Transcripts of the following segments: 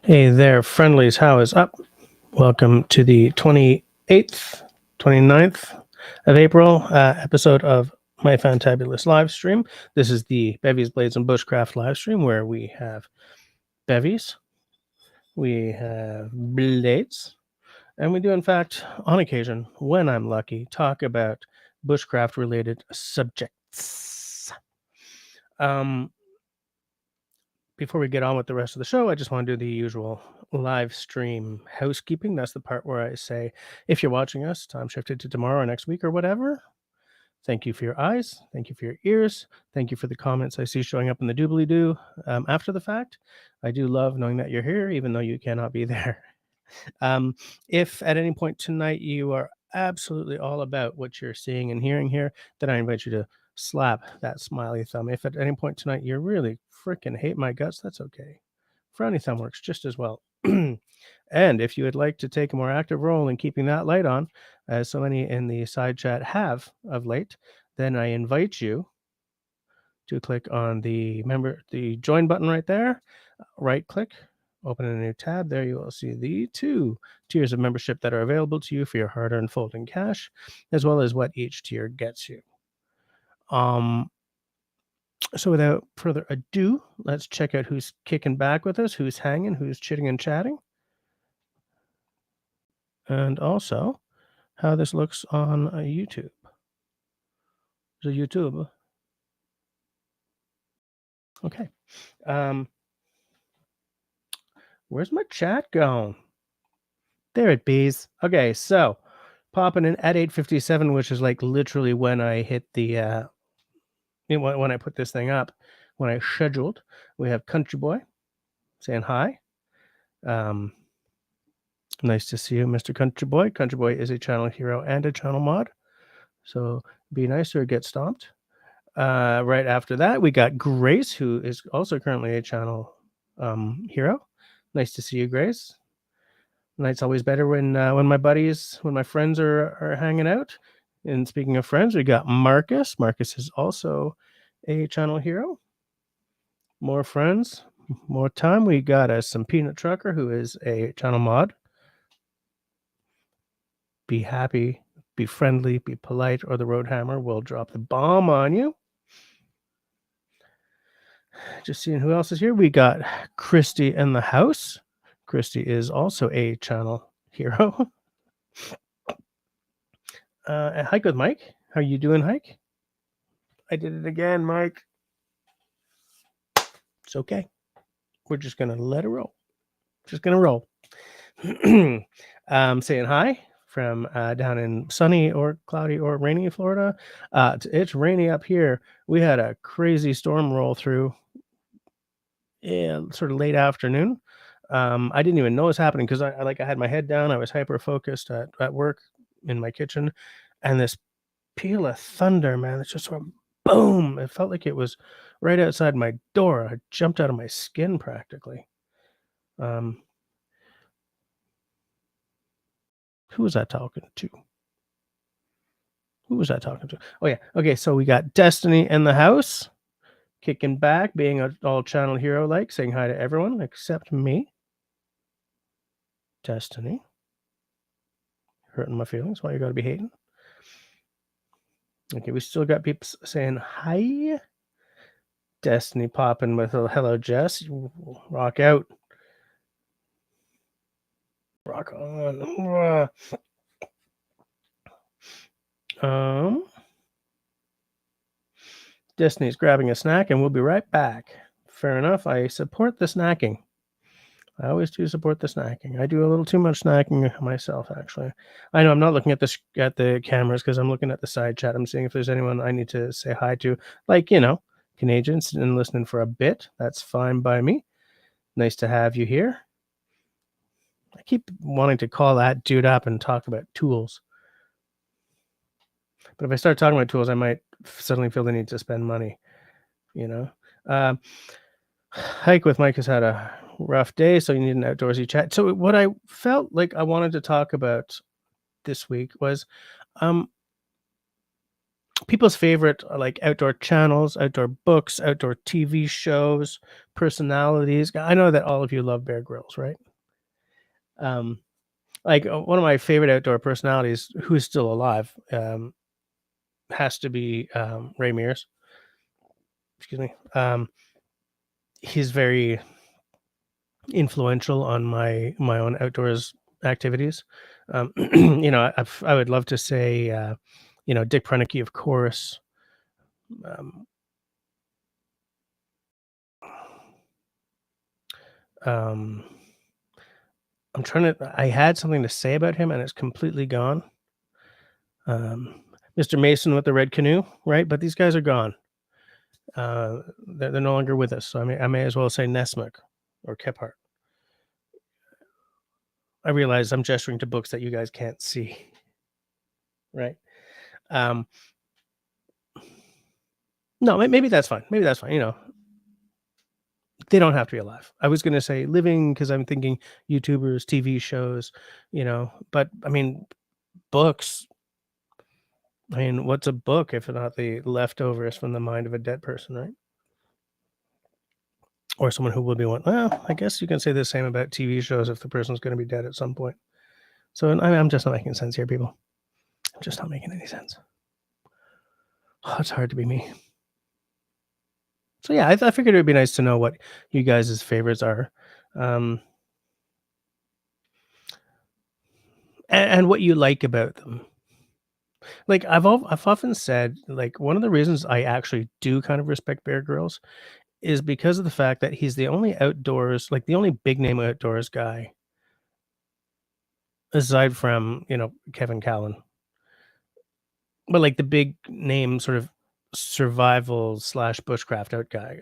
Hey there, friendlies. How is up? Welcome to the 28th, 29th of April episode of my Fantabulous live stream. This is the Bevies, Blades, and Bushcraft live stream where we have bevies, we have blades, and we do, in fact, on occasion, when I'm lucky, talk about bushcraft related subjects. Before we get on with the rest of the show, I just want to do the usual live stream housekeeping. That's the part where I say, if you're watching us, time shifted to tomorrow or next week or whatever. Thank you for your eyes. Thank you for your ears. Thank you for the comments I see showing up in the doobly doo after the fact. I do love knowing that you're here, even though you cannot be there. If at any point tonight you are absolutely all about what you're seeing and hearing here, then I invite you to slap that smiley thumb. If at any point tonight you really freaking hate my guts, that's okay. Frowny thumb works just as well. And if you would like to take a more active role in keeping that light on, as so many in the side chat have of late, then I invite you to click on the join button right there, right click, open a new tab. There you will see the 2 tiers of membership that are available to you for your hard-earned folding cash, as well as what each tier gets you. So without further ado, let's check out who's kicking back with us, who's hanging, who's chitting and chatting, and also how this looks on YouTube. The YouTube. Okay. Where's my chat going? There it bees. Okay, so popping in at 8:57, which is like literally when I hit the when I put this thing up, when I scheduled. We have Country Boy saying hi. Nice to see you, Mr. Country Boy. Country Boy is a channel hero and a channel mod, so be nice or get stomped. Right after that, we got Grace, who is also currently a channel hero. Nice to see you, Grace. Night's always better when my friends are hanging out. And speaking of friends, we got Marcus. Marcus is also a channel hero. More friends, more time. We got some Peanut Trucker, who is a channel mod. Be happy, be friendly, be polite, or the Roadhammer will drop the bomb on you. Just seeing who else is here. We got Christy in the house. Christy is also a channel hero. Hike with Mike. How you doing, Hike? I did it again, Mike. It's okay. We're just gonna let it roll. Just gonna roll. Saying hi from down in sunny or cloudy or rainy Florida. It's rainy up here. We had a crazy storm roll through. Yeah, sort of late afternoon. I didn't even know it was happening because I had my head down. I was hyper focused at work in my kitchen, and this peal of thunder, man, it's just sort of boom. It felt like it was right outside my door. I jumped out of my skin practically. Who was that talking to? Who was I talking to? Oh yeah. Okay, so we got Destiny in the house, kicking back, being an all channel hero like, saying hi to everyone except me. Destiny. Hurting my feelings. Why you gotta be hating? Okay, we still got people saying hi. Destiny popping with a hello, Jess. Rock out. Rock on. Destiny's grabbing a snack and we'll be right back. Fair enough. I support the snacking. I always do support the snacking. I do a little too much snacking myself, actually. I know I'm not looking at the cameras because I'm looking at the side chat. I'm seeing if there's anyone I need to say hi to, like Canadians and listening for a bit. That's fine by me. Nice to have you here. I keep wanting to call that dude up and talk about tools, but if I start talking about tools, I might suddenly feel the need to spend money. Hike with Mike has had a rough day, so you need an outdoorsy chat. So what I felt like I wanted to talk about this week was people's favorite like outdoor channels, outdoor books, outdoor TV shows, personalities. I know that all of you love Bear Grylls, right? Um, like one of my favorite outdoor personalities, who's still alive, has to be Ray Mears. Excuse me. He's very influential on my own outdoors activities. I would love to say, Dick Proenneke, of course. Um, um, I'm trying to. I had something to say about him, and it's completely gone. Mr. Mason with the red canoe, right? But these guys are gone. They're no longer with us. So I may as well say Nesmith or Kephart. I realize I'm gesturing to books that you guys can't see, right? Um, no, maybe that's fine. Maybe that's fine. They don't have to be alive. I was gonna say living because I'm thinking YouTubers, TV shows, but I mean, books. I mean, what's a book if not the leftovers from the mind of a dead person, right? Or someone who will be one. Well, I guess you can say the same about TV shows if the person's going to be dead at some point. So I'm just not making sense here, people. I'm just not making any sense. Oh, it's hard to be me. So yeah, I figured it would be nice to know what you guys' favorites are, um, and what you like about them. Like I've often said, like one of the reasons I actually do kind of respect Bear Grylls is because of the fact that he's the only outdoors, like the only big name outdoors guy aside from Kevin Callan, but like the big name sort of survival slash bushcraft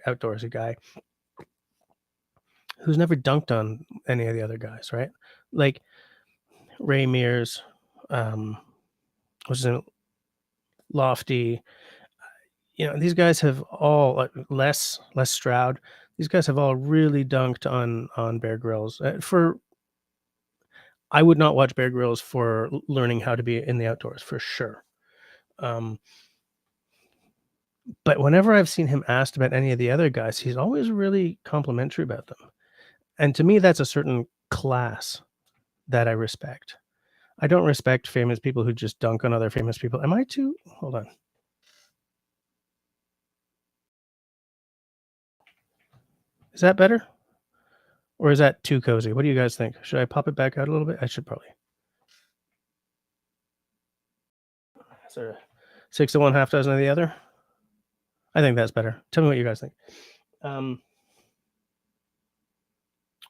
outdoorsy guy who's never dunked on any of the other guys, right? Like Ray Mears, um, was in Lofty. These guys have all less Stroud. These guys have all really dunked on Bear Grylls. For I would not watch Bear Grylls for learning how to be in the outdoors for sure. Um, but whenever I've seen him asked about any of the other guys, he's always really complimentary about them. And to me, that's a certain class that I respect. I don't respect famous people who just dunk on other famous people. Am I too? Hold on. Is that better? Or is that too cozy? What do you guys think? Should I pop it back out a little bit? I should probably. Sort of 6 to 1, half dozen of the other. I think that's better. Tell me what you guys think. Um,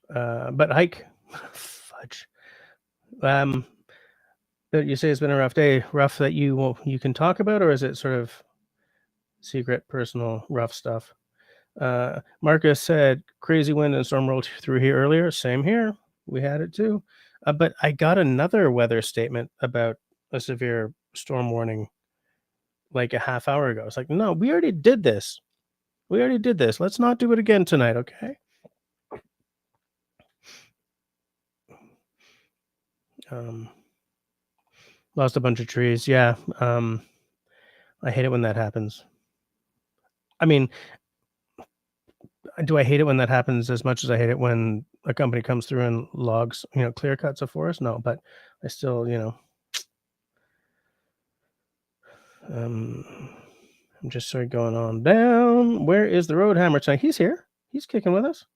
but hike, fudge. Um, you say it's been a rough day. Rough that you can talk about, or is it sort of secret, personal, rough stuff? Marcus said crazy wind and storm rolled through here earlier. Same here. We had it too. But I got another weather statement about a severe storm warning like a half hour ago. It's like, no, we already did this. We already did this. Let's not do it again tonight, okay? Um, lost a bunch of trees. Yeah. I hate it when that happens. I mean, do I hate it when that happens as much as I hate it when a company comes through and logs, clear cuts a forest? No, but I still, I'm just sort of going on down. Where is the road hammer tonight? He's here. He's kicking with us.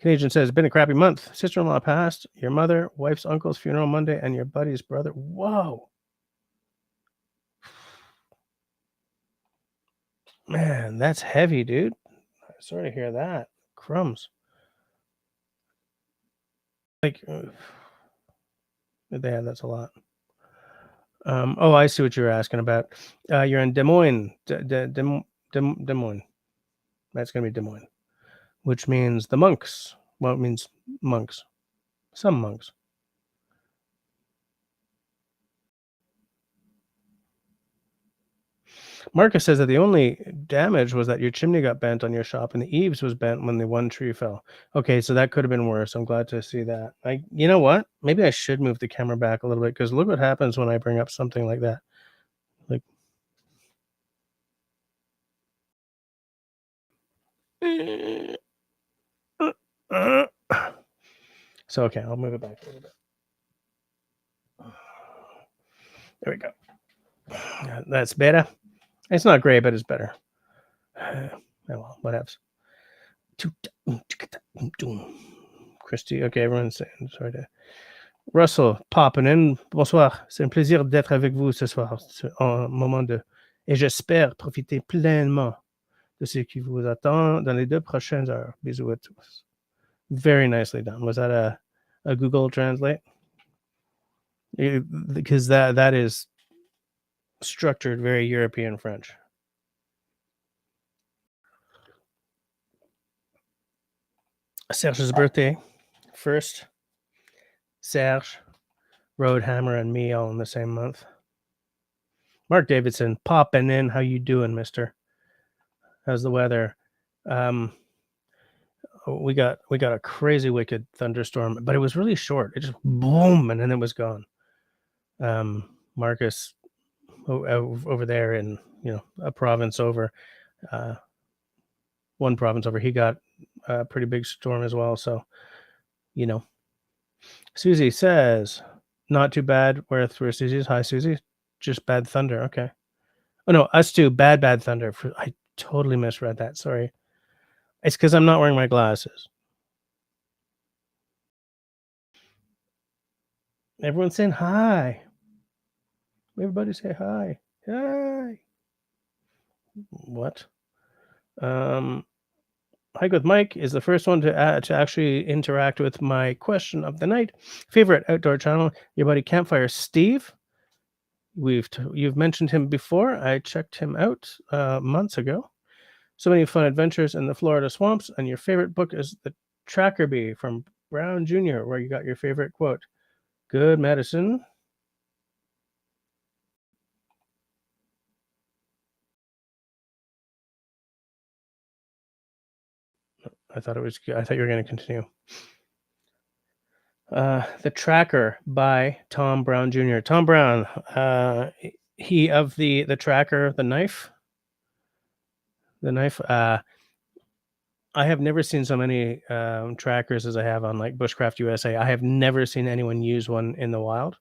Canadian says, been a crappy month. Sister-in-law passed, your mother, wife's uncle's funeral Monday, and your buddy's brother. Whoa. Man, that's heavy, dude. Sorry to hear that. Crumbs. Like, yeah, that's a lot. Oh, I see what you're asking about. You're in Des Moines. Des Moines. That's going to be Des Moines, which means the monks. Well, it means monks. Some monks. Marcus says that the only damage was that your chimney got bent on your shop and the eaves was bent when the one tree fell. Okay, so that could have been worse. I'm glad to see that. You know what? Maybe I should move the camera back a little bit because look what happens when I bring up something like that. Like, So, okay, I'll move it back a little bit. There we go. That's better. It's not great, but it's better. Oh, well, whatevs. Christy, okay, everyone's saying, sorry to... Russell, popping in. Bonsoir. C'est un plaisir d'être avec vous ce soir, en moment de... Et j'espère profiter pleinement de ce qui vous attend dans les 2 prochaines heures. Bisous à tous. Very nicely done. Was that a Google Translate? Because that is structured very European French. Serge's birthday. First, Serge, Roadhammer, and me all in the same month. Mark Davidson, popping in. How you doing, mister? How's the weather? We got a crazy wicked thunderstorm, but it was really short. It just boom, and then it was gone. Marcus over there in, a province over, one province over, he got a pretty big storm as well. So, Susie says, not too bad. Where Susie's? Hi, Susie. Just bad thunder. Okay. Oh no, us too. Bad thunder. I totally misread that. Sorry. It's because I'm not wearing my glasses. Everyone's saying hi. Everybody say hi. Hi. What? Hike with Mike is the first one to actually interact with my question of the night. Favorite outdoor channel? Your buddy Campfire Steve. You've mentioned him before. I checked him out months ago. So many fun adventures in the Florida swamps. And your favorite book is The Tracker Bee from Brown Jr., where you got your favorite quote. Good medicine. I thought you were going to continue. The Tracker by Tom Brown Jr. Tom Brown, he of the Tracker, the knife. I have never seen so many trackers as I have on like Bushcraft USA. I have never seen anyone use one in the wild,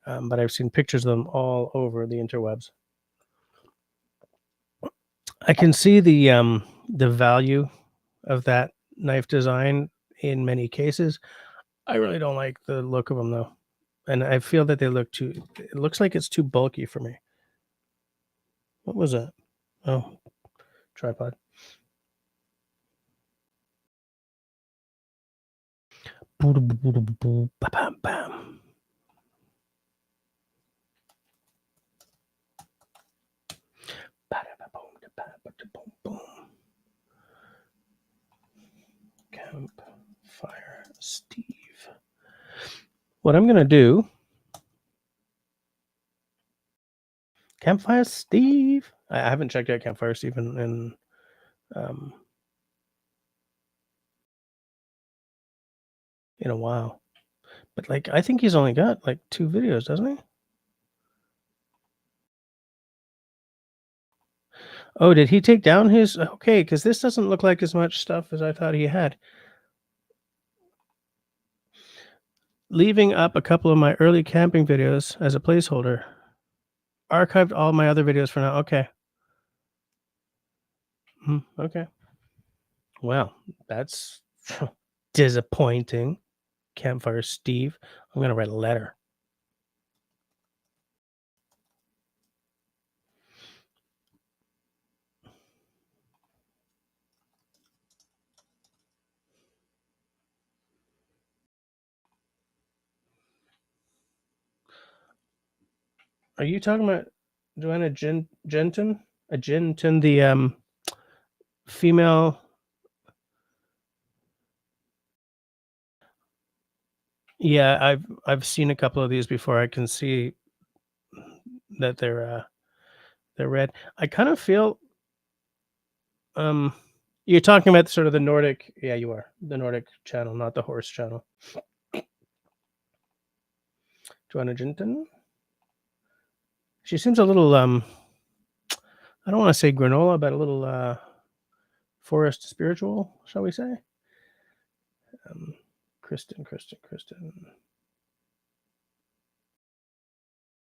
but I've seen pictures of them all over the interwebs. I can see the value of that knife design in many cases. I really don't like the look of them though, and I feel that they look too. It looks like it's too bulky for me. What was that? Oh, tripod. Campfire Steve. What I'm gonna do? Campfire Steve. I haven't checked out Campfire Steve in a while, but like I think he's only got like 2 videos, doesn't he? Oh, did he take down his? Okay, because this doesn't look like as much stuff as I thought he had. Leaving up a couple of my early camping videos as a placeholder. Archived all my other videos for now. Okay. Okay. Well, that's disappointing. Campfire Steve. I'm going to write a letter. Are you talking about Joanna Genton? Genton, the female. Yeah, I've seen a couple of these before. I can see that they're red. I kind of feel you're talking about sort of the Nordic. Yeah, you are. The Nordic channel, not the horse channel. Joanna Genton. She seems a little I don't want to say granola, but a little forest spiritual, shall we say? Kristen.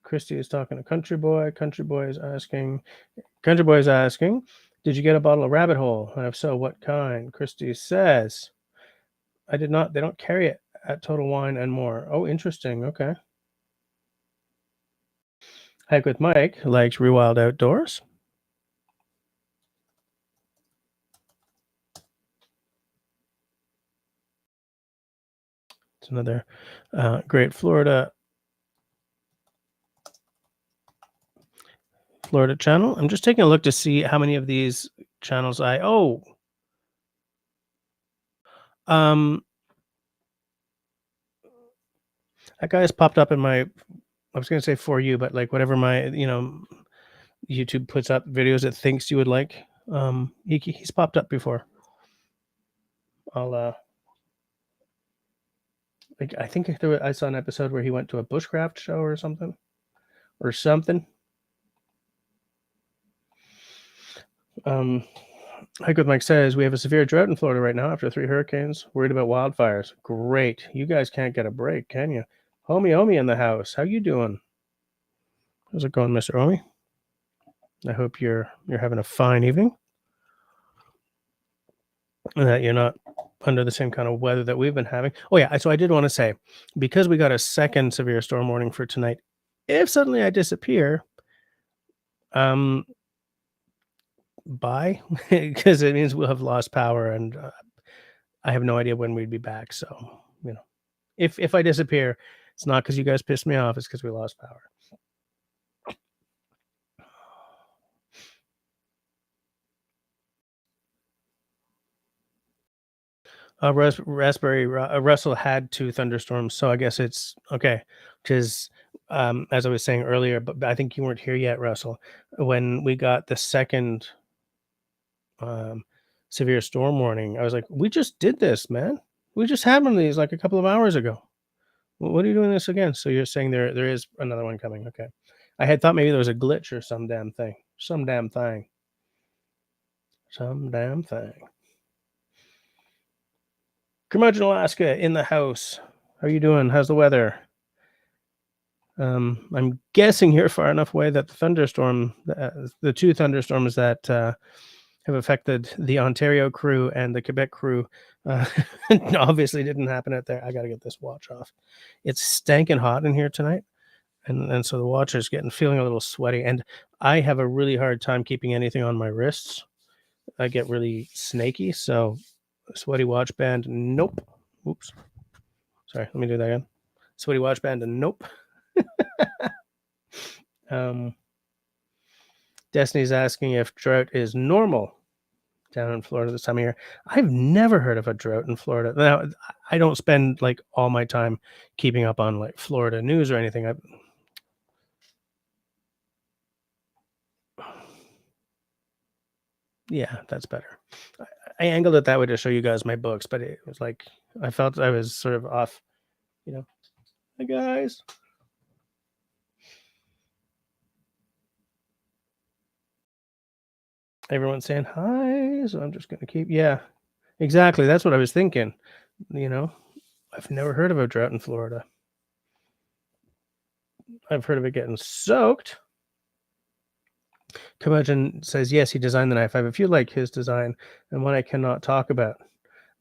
Christy is talking to Country Boy. Country Boy is asking, did you get a bottle of Rabbit Hole? And if so, what kind? Christy says, I did not. They don't carry it at Total Wine and More. Oh, interesting. Okay. Hike with Mike likes Rewild Outdoors. It's another great Florida channel. I'm just taking a look to see how many of these channels that guy has popped up in my, I was going to say For You, but like whatever my, YouTube puts up videos it thinks you would like. He's popped up before. I think I saw an episode where he went to a bushcraft show or something. Hike with Mike says, we have a severe drought in Florida right now after 3 hurricanes. Worried about wildfires. Great. You guys can't get a break, can you? Omi in the house. How you doing? How's it going, Mr. Omi? I hope you're having a fine evening. And that you're not under the same kind of weather that we've been having. Oh yeah, so I did want to say, because we got a second severe storm warning for tonight, if suddenly I disappear, bye, because it means we'll have lost power, and I have no idea when we'd be back. So, if I disappear, it's not because you guys pissed me off, it's because we lost power. Russell had 2 thunderstorms, so I guess it's okay. Because as I was saying earlier, but I think you weren't here yet, Russell, when we got the second severe storm warning. I was like, we just did this, man. We just had one of these like a couple of hours ago. What are you doing this again? So you're saying there is another one coming? Okay, I had thought maybe there was a glitch or some damn thing. Curmudgeon, Alaska, in the house. How are you doing? How's the weather? I'm guessing you're far enough away that the 2 thunderstorms that have affected the Ontario crew and the Quebec crew obviously didn't happen out there. I got to get this watch off. It's stankin' hot in here tonight. And so the watch is feeling a little sweaty. And I have a really hard time keeping anything on my wrists. I get really snaky. So sweaty watch band, nope. Oops. Sorry, let me do that again. Sweaty watch band, and nope. Destiny's asking if drought is normal down in Florida this time of year. I've never heard of a drought in Florida. Now, I don't spend like all my time keeping up on like Florida news or anything. Yeah, that's better. I angled it that way to show you guys my books, but it was like I felt I was sort of off, Hey guys. Everyone's saying hi, so I'm just gonna keep. Yeah, exactly. That's what I was thinking. I've never heard of a drought in Florida. I've heard of it getting soaked. Curmudgeon says, yes, he designed the knife. I have a few like his design and one I cannot talk about.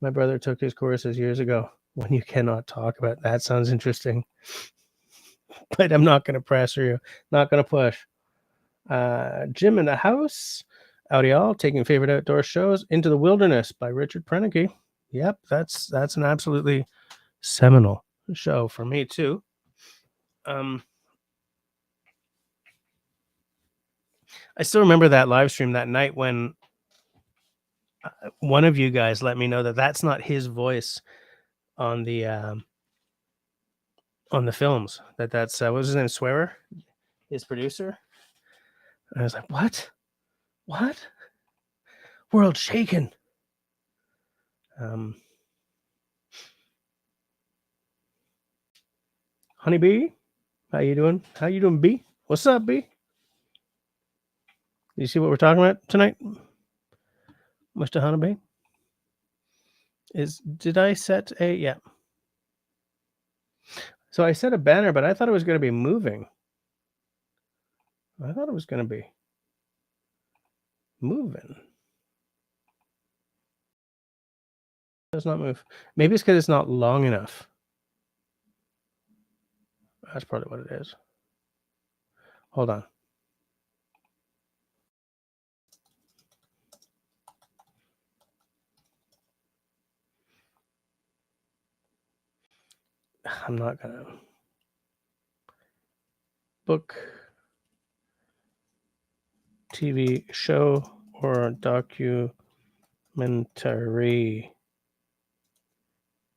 My brother took his courses years ago. When you cannot talk about, that sounds interesting. But I'm not going to pressure you. Not going to push. Jim in the House. Howdy all. Taking favorite outdoor shows. Into the Wilderness by Richard Prenicky. Yep, that's an absolutely seminal show for me too. I still remember that live stream that night when one of you guys let me know that that's not his voice on the films. That's what was his name? Swearer, his producer. And I was like, what? World shaken. Honeybee, how you doing? B? What's up, B? You see what we're talking about tonight? Mr. Honeybee? Did I set a yeah. So I set a banner, but I thought it was gonna be moving. I thought it was gonna be moving. It does not move. Maybe it's because it's not long enough. That's probably what it is. Hold on. I'm not gonna book TV show or documentary.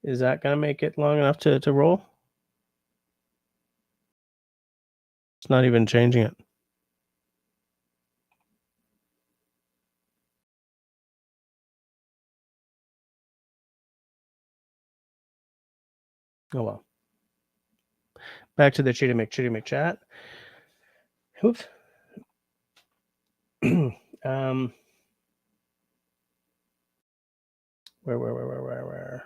Is that gonna make it long enough to roll? It's not even changing it. Oh well. Back to the Chitty McChat. Oops. Where?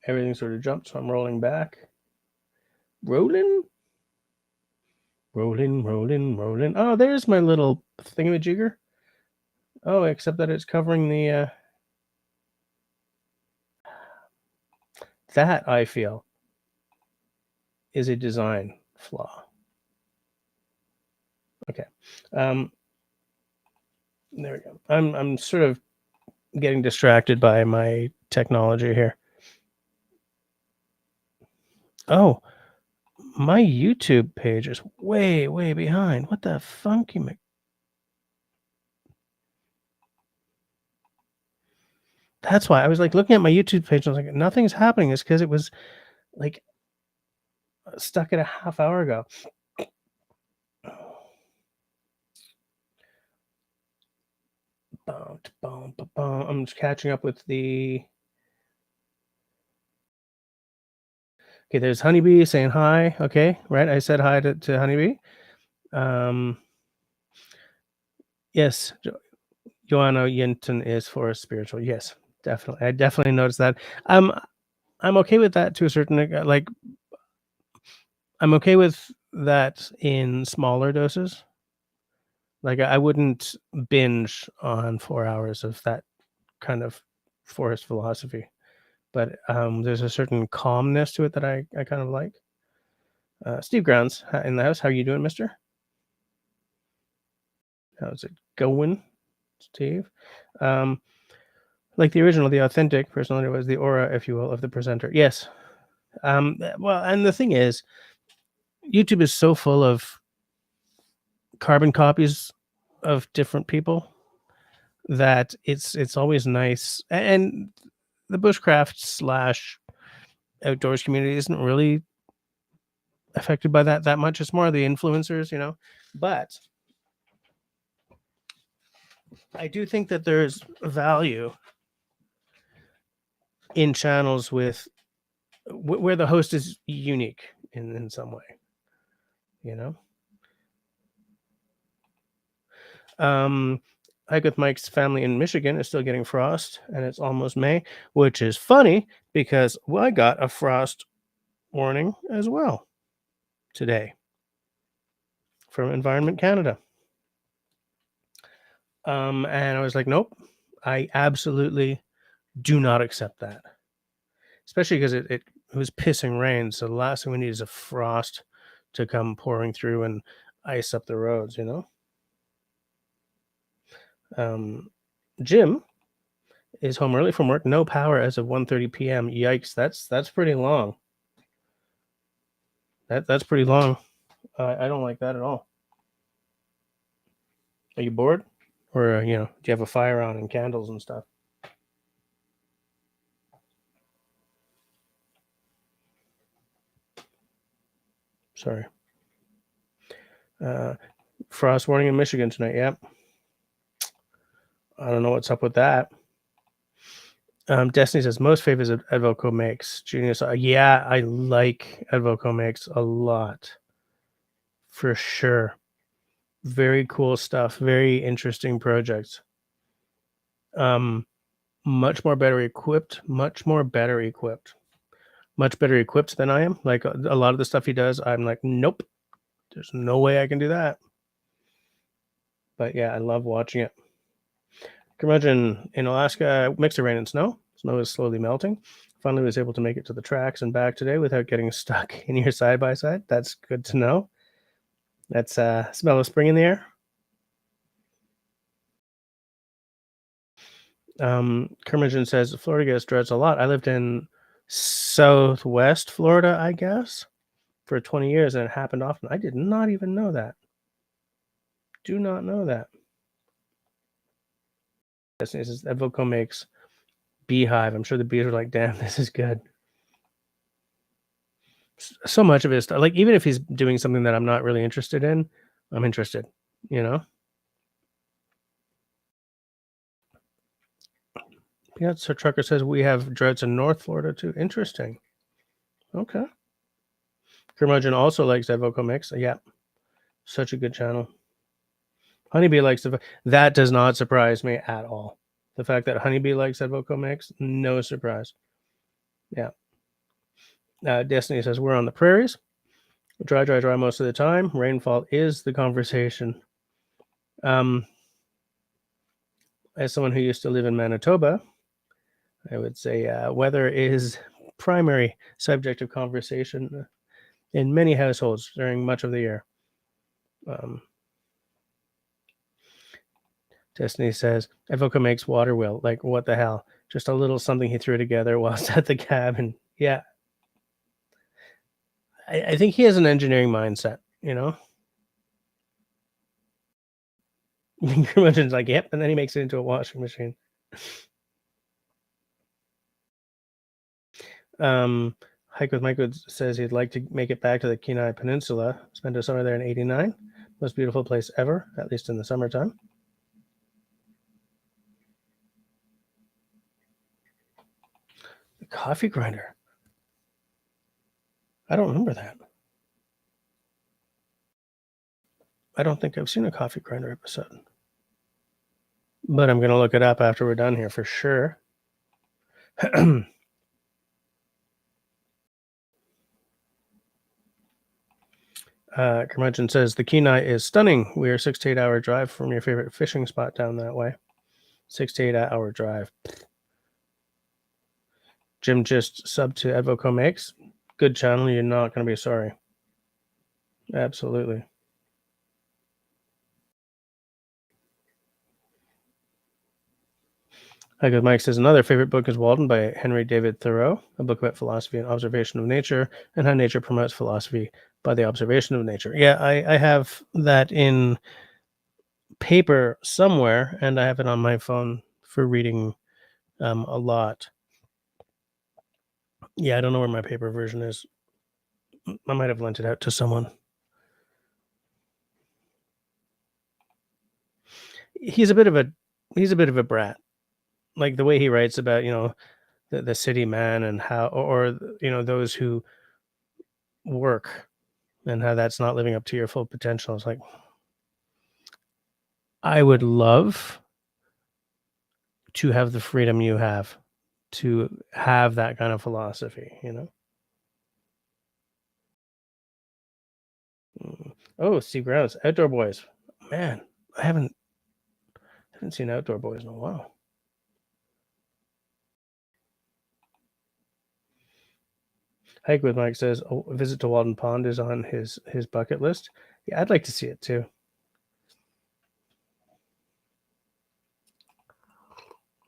Everything sort of jumped, so I'm rolling back. Rolling. Oh, there's my little thingamajigger. Oh, except that it's covering the that I feel is a design flaw. Okay. There we go. I'm sort of getting distracted by my technology here. Oh, my YouTube page is way behind. What the funky That's why I was like looking at my YouTube page and I was like, nothing's happening. It's because it was like stuck at a half hour ago. I'm just catching up with the. Okay, there's Honeybee saying hi. Okay, right. I said hi to Honeybee. Yes, Joanna Yinton is for spiritual. Yes, definitely. I definitely noticed that. I'm okay with that to a certain like. I'm okay with that in smaller doses. Like I wouldn't binge on 4 hours of that kind of forest philosophy, but there's a certain calmness to it that I kind of like. Steve Grounds in the house. How are you doing, Mister? How's it going, Steve? Like the original, the authentic personality was the aura, if you will, of the presenter. Yes. Well, and the thing is, YouTube is so full of carbon copies of different people that it's always nice. And the bushcraft slash outdoors community isn't really affected by that much. It's more the influencers, you know. But I do think that there's value in channels with where the host is unique in some way, you know. Hike with Mike's family in Michigan is still getting frost, and it's almost May, which is funny because I got a frost warning as well today from Environment Canada. And I was like, nope, I absolutely do not accept that, especially because it was pissing rain. So the last thing we need is a frost to come pouring through and ice up the roads, you know. Jim is home early from work, no power as of 1:30 p.m. Yikes, that's pretty long. That's pretty long. I don't like that at all. Are you bored, or you know, do you have a fire on and candles and stuff? Sorry. Frost warning in Michigan tonight. Yep. I don't know what's up with that. Destiny says most favors Advoco makes. Genius. Yeah, I like Advoco makes a lot. For sure. Very cool stuff. Very interesting projects. Um, much more better equipped. Much better equipped than I am. Like a lot of the stuff he does, I'm like, nope, there's no way I can do that. But yeah, I love watching it. Curmudgeon in Alaska, mix of rain and snow. Snow is slowly melting. Finally was able to make it to the tracks and back today without getting stuck in your side by side. That's good to know. That's smell of spring in the air. Curmudgeon says Florida gets droughts a lot. I lived in Southwest Florida, I guess, for 20 years, and it happened often. I did not even know that. Do not know that. This is Evoco makes beehive. I'm sure the bees are like, damn, this is good. So much of his stuff, like even if he's doing something that I'm not really interested in, I'm interested, you know? Yeah, so Trucker says we have droughts in North Florida too. Interesting. Okay. Curmudgeon also likes Evoco Mix. Yeah, such a good channel. Honeybee likes that does not surprise me at all. The fact that Honeybee likes Evoco Mix, no surprise. Yeah. Destiny says we're on the prairies. Dry, dry, dry most of the time. Rainfall is the conversation. Um, as someone who used to live in Manitoba, I would say weather is primary subject of conversation in many households during much of the year. Um, Destiny says Evoca makes water wheel. Like what the hell? Just a little something he threw together whilst at the cabin. Yeah, I think he has an engineering mindset. You know, Curmudgeon's like, yep, and then he makes it into a washing machine. Hike with Mike says he'd like to make it back to the Kenai Peninsula. Spent a summer there in '89. Most beautiful place ever, at least in the summertime. The coffee grinder. I don't remember that. I don't think I've seen a coffee grinder episode. But I'm going to look it up after we're done here for sure. Curmudgeon says the Kenai is stunning. We are 6 to 8 hour drive from your favorite fishing spot down that way. 6 to 8 hour drive. Jim just sub to Evoco Makes. Good channel. You're not going to be sorry. Absolutely. Good Mike says another favorite book is Walden by Henry David Thoreau, a book about philosophy and observation of nature and how nature promotes philosophy by the observation of nature. Yeah, I have that in paper somewhere, and I have it on my phone for reading a lot. Yeah, I don't know where my paper version is. I might have lent it out to someone. He's a bit of a brat. Like the way he writes about, the city man and how or those who work and how that's not living up to your full potential. It's like I would love to have the freedom you have to have that kind of philosophy. Oh, Steve Grouse, Outdoor Boys. Man, I haven't seen Outdoor Boys in a while. Hike with Mike says a visit to Walden Pond is on his bucket list. Yeah, I'd like to see it too.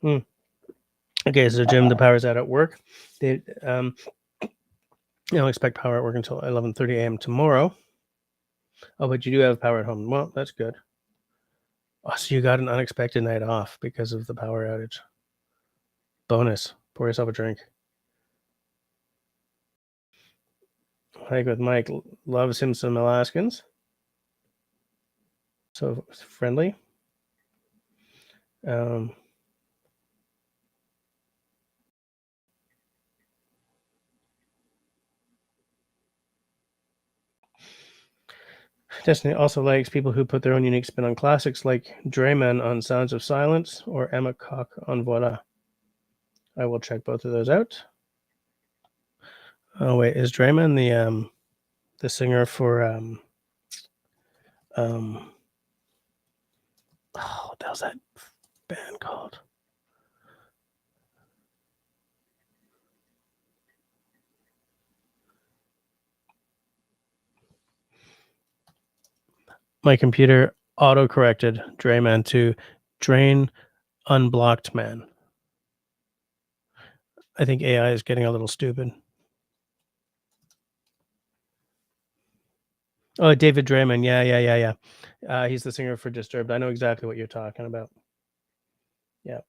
Okay, so Jim, the power's out at work. They don't expect power at work until 11:30 a.m. tomorrow. Oh, but you do have power at home. Well, that's good. Oh, so you got an unexpected night off because of the power outage. Bonus. Pour yourself a drink. Hike with Mike loves him some Alaskans. So friendly. Um, Destiny also likes people who put their own unique spin on classics, like Drayman on Sounds of Silence or Emma Koch on Voila. I will check both of those out. Oh wait, is Drayman the singer for oh, what the hell's that band called? My computer auto-corrected Drayman to Drain Unblocked Man. I think AI is getting a little stupid. Oh, David Drayman. Yeah. He's the singer for Disturbed. I know exactly what you're talking about. Yeah.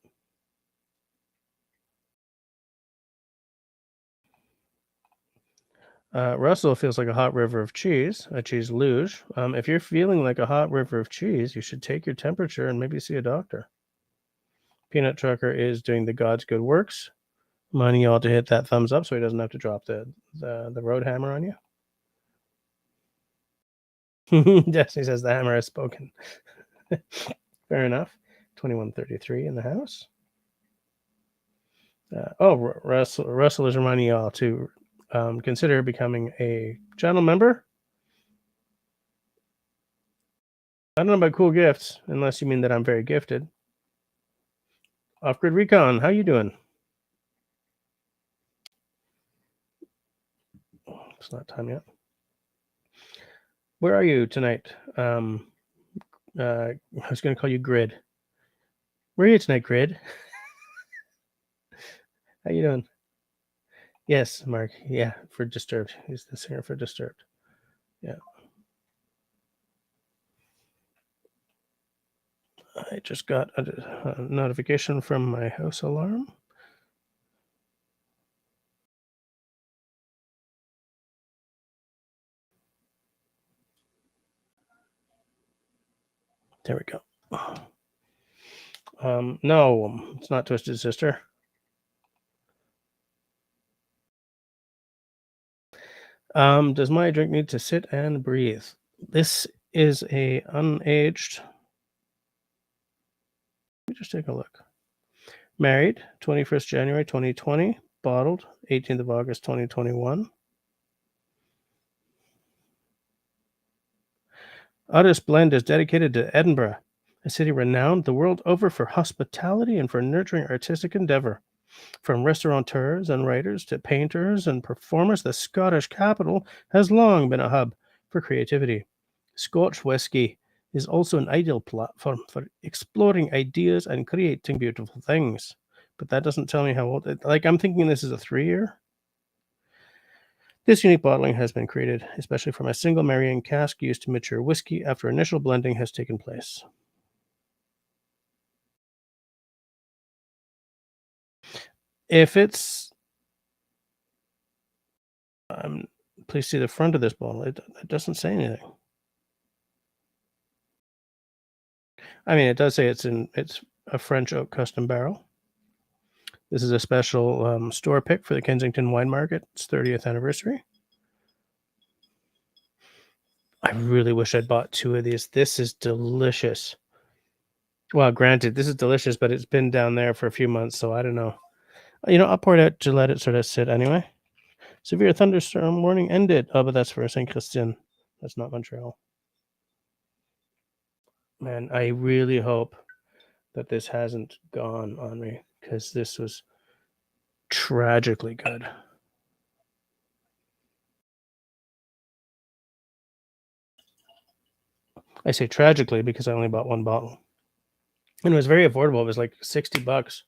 Russell feels like a hot river of cheese, a cheese luge. If you're feeling like a hot river of cheese, you should take your temperature and maybe see a doctor. Peanut Trucker is doing the God's good works. Reminding you all to hit that thumbs up so he doesn't have to drop the road hammer on you. Destiny says the hammer has spoken. Fair enough. 2133 in the house. Russell is reminding you all to consider becoming a channel member. I don't know about cool gifts, unless you mean that I'm very gifted. Off-Grid Recon, how you doing? It's not time yet. Where are you tonight? I was going to call you Grid. Where are you tonight, Grid? How you doing? Yes, Mark. Yeah, for Disturbed. He's the singer for Disturbed. Yeah. I just got a notification from my house alarm. There we go. No, it's not Twisted Sister. Does my drink need to sit and breathe? This is a unaged. Let me just take a look. Married, 21st January 2020. Bottled, 18th of August 2021. Otis Blend is dedicated to Edinburgh, a city renowned the world over for hospitality and for nurturing artistic endeavor. From restaurateurs and writers to painters and performers, the Scottish capital has long been a hub for creativity. Scotch whisky is also an ideal platform for exploring ideas and creating beautiful things. But that doesn't tell me how old it, like, I'm thinking this is a 3-year. This unique bottling has been created especially from a single marrying cask used to mature whiskey after initial blending has taken place. If it's please see the front of this bottle. It doesn't say anything. I mean, it does say it's a French oak custom barrel. This is a special store pick for the Kensington Wine Market. It's 30th anniversary. I really wish I'd bought 2 of these. This is delicious. Well, granted, this is delicious, but it's been down there for a few months, so I don't know. I'll pour it out to let it sort of sit anyway. Severe thunderstorm warning ended. Oh, but that's for Saint Christian. That's not Montreal. Man, I really hope that this hasn't gone on me, because this was tragically good. I say tragically because I only bought 1 bottle. And it was very affordable. It was like $60.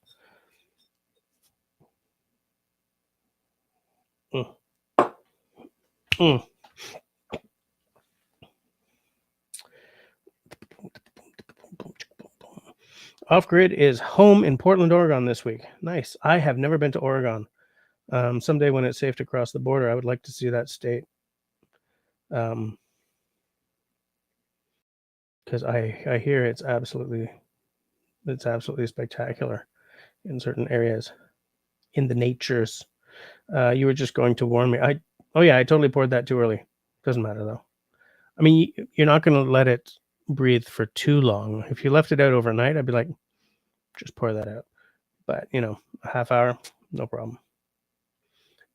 Off Grid is home in Portland, Oregon this week. Nice. I have never been to Oregon. Someday when it's safe to cross the border, I would like to see that state. Because I hear it's absolutely spectacular in certain areas, in the natures. You were just going to warn me. I totally poured that too early. Doesn't matter though. I mean, you're not gonna let it breathe for too long. If you left it out overnight, I'd be like, just pour that out. But, a half hour, no problem.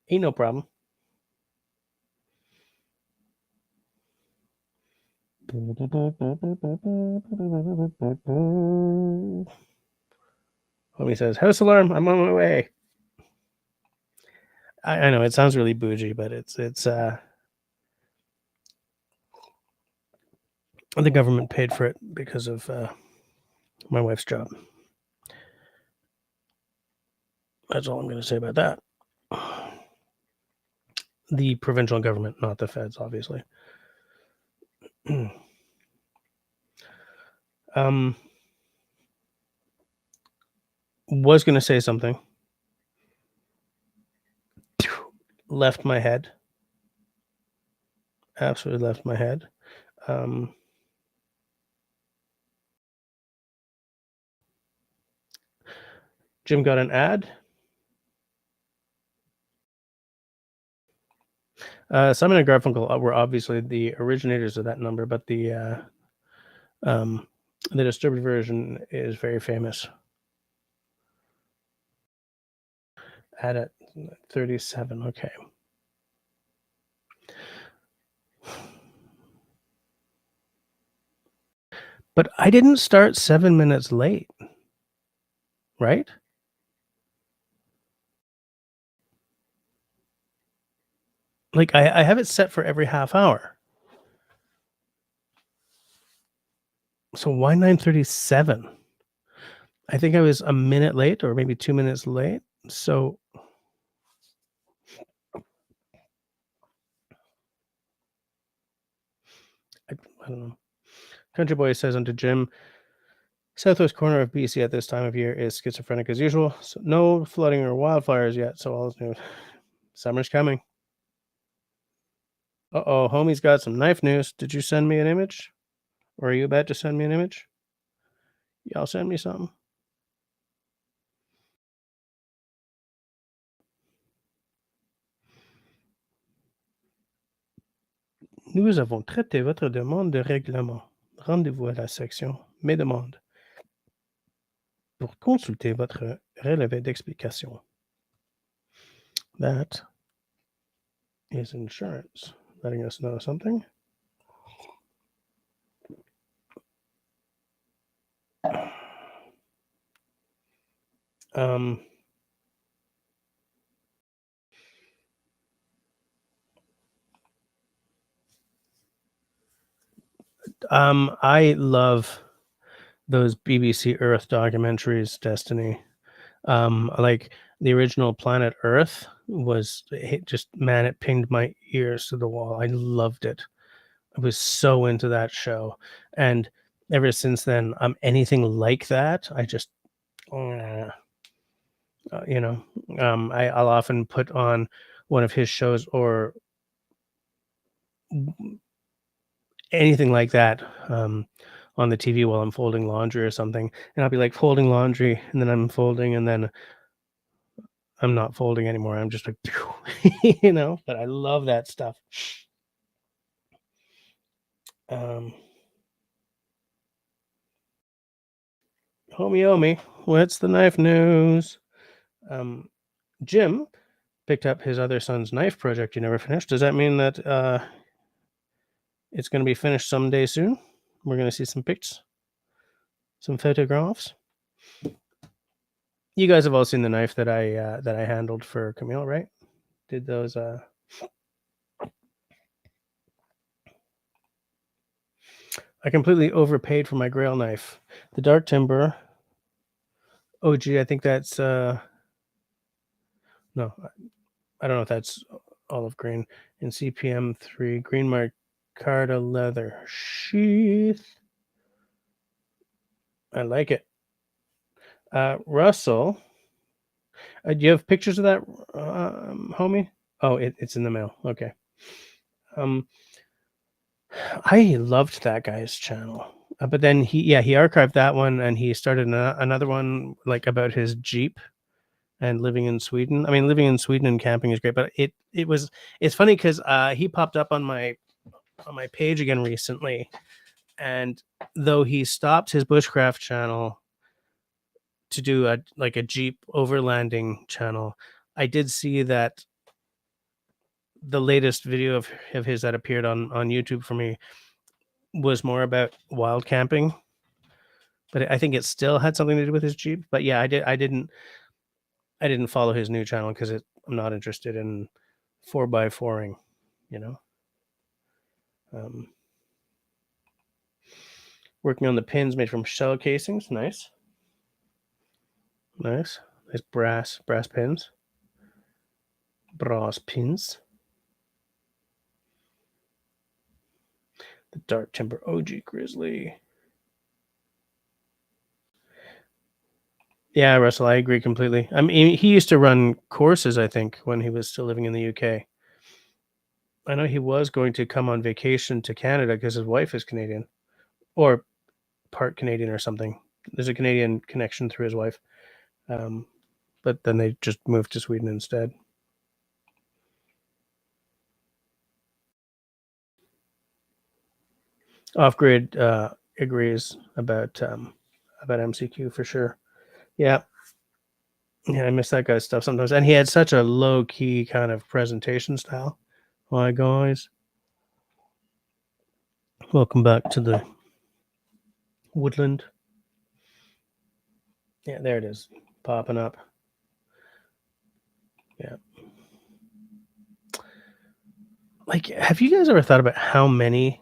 Ain't no problem. Homie says, "House alarm, I'm on my way." I know it sounds really bougie, but it's the government paid for it because of my wife's job. That's all I'm going to say about that. The provincial government, not the feds, obviously. Was going to say something. Left my head. Absolutely left my head. Jim got an ad. Simon and Garfunkel were obviously the originators of that number, but the disturbed version is very famous. Ad at 37. Okay. But I didn't start 7 minutes late, right? Like I have it set for every half hour. So why 9:37? I think I was a minute late or maybe 2 minutes late. So I don't know. Country Boy says unto Jim, southwest corner of BC at this time of year is schizophrenic as usual. So no flooding or wildfires yet. So all is new. Summer's coming. Uh-oh, homie's got some knife news. Did you send me an image? Or are you about to send me an image? Y'all send me something. Nous avons traité votre demande de règlement. Rendez-vous à la section Mes demandes pour consulter votre relevé d'explication. That is insurance letting us know something. I love those BBC Earth documentaries, Destiny. Like the original Planet Earth was it pinged my ears to the wall. I loved it. I was so into that show, and ever since then, anything like that, I just, I'll often put on one of his shows or anything like that on the TV while I'm folding laundry or something, and I'll be like folding laundry, and then I'm folding, and then I'm not folding anymore. I'm just like, But I love that stuff. Homie, what's the knife news? Jim picked up his other son's knife project you never finished. Does that mean that it's going to be finished someday soon? We're going to see some pics, some photographs. You guys have all seen the knife that I handled for Camille, right? Did those I completely overpaid for my Grail knife. The Dark Timber. Oh, gee, I think that's no, I don't know if that's olive green. In CPM 3, green micarta leather sheath. I like it. Russell, do you have pictures of that, homie? Oh, it's in the mail. Okay. I loved that guy's channel, but then he archived that one and he started another one like about his Jeep and living in Sweden. I mean, living in Sweden and camping is great, but it's funny because he popped up on my on my page again recently, and though he stopped his bushcraft channel to do a Jeep overlanding channel, I did see that the latest video of his that appeared on YouTube for me was more about wild camping, but I think it still had something to do with his Jeep. But yeah, I didn't follow his new channel because I'm not interested in 4x4ing, you know. Um, Working on the pins made from shell casings. Nice, nice brass pins, brass pins. The Dark Timber OG Grizzly. Yeah, Russell, I agree completely. I mean, he used to run courses, I think, when he was still living in the UK. I know he was going to come on vacation to Canada because his wife is Canadian or part Canadian or something. There's a Canadian connection through his wife. But then they just moved to Sweden instead. Off Grid agrees about MCQ for sure. Yeah. Yeah, I miss that guy's stuff sometimes. And he had such a low key kind of presentation style. Hi guys. Welcome back to the woodland. Yeah, there it is. Popping up. Yeah. Like, have you guys ever thought about how many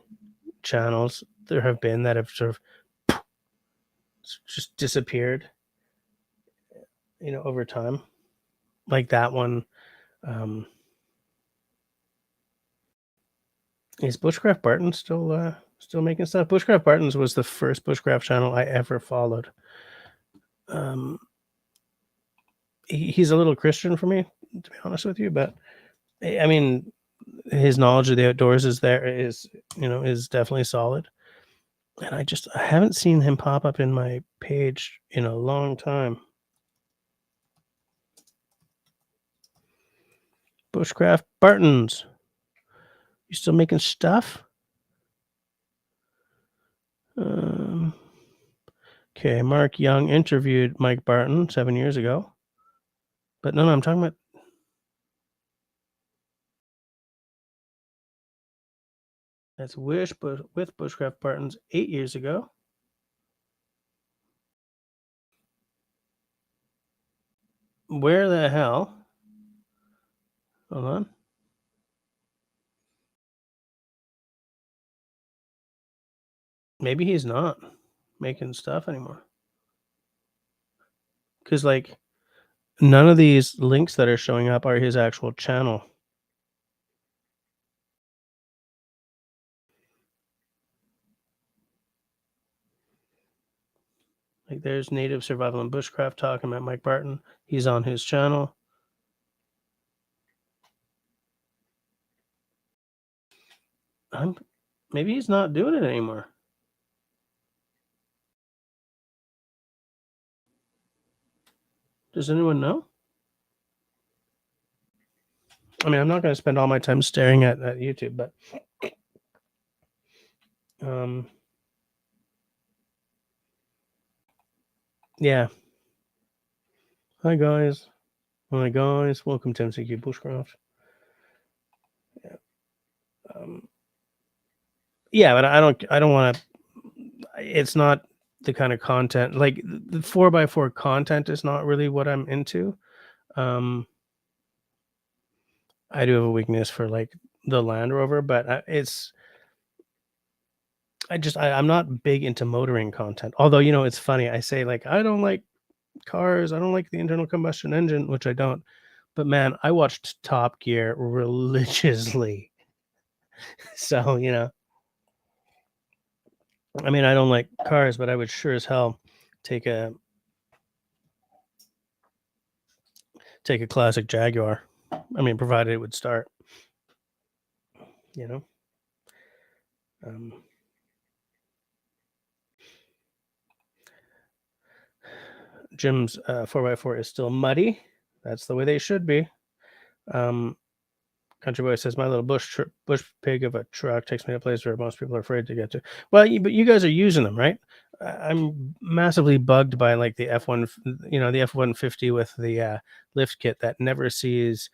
channels there have been that have sort of just disappeared, over time? Like that one. Is Bushcraft Barton still making stuff? Bushcraft Barton's was the first bushcraft channel I ever followed. He's a little Christian for me, to be honest with you, but I mean, his knowledge of the outdoors is definitely solid. And I haven't seen him pop up in my page in a long time. Bushcraft Bartons. You still making stuff? Okay, Mark Young interviewed Mike Barton 7 years ago. But no, I'm talking about... That's Wish, but with Bushcraft Bartons 8 years ago. Where the hell? Hold on. Maybe he's not making stuff anymore. Because, like, none of these links that are showing up are his actual channel. Like, there's Native Survival and Bushcraft talking about Mike Barton. He's on his channel. Maybe he's not doing it anymore. Does anyone know? I mean, I'm not going to spend all my time staring at YouTube, but yeah. Hi guys. Welcome to MCQ Bushcraft. Yeah, but I don't want to. It's not the kind of content, like the 4x4 content is not really what I'm into. I do have a weakness for like the Land Rover, but I'm not big into motoring content. Although, it's funny. I say like, I don't like cars. I don't like the internal combustion engine, which I don't. But man, I watched Top Gear religiously. So, I mean, I don't like cars, but I would sure as hell take a classic Jaguar. I mean, provided it would start, Jim's 4x4 is still muddy. That's the way they should be. Country Boy says, "My little bush pig of a truck takes me to a place where most people are afraid to get to." Well, but you guys are using them, right? I'm massively bugged by like the F1, the F-150 with the lift kit that never sees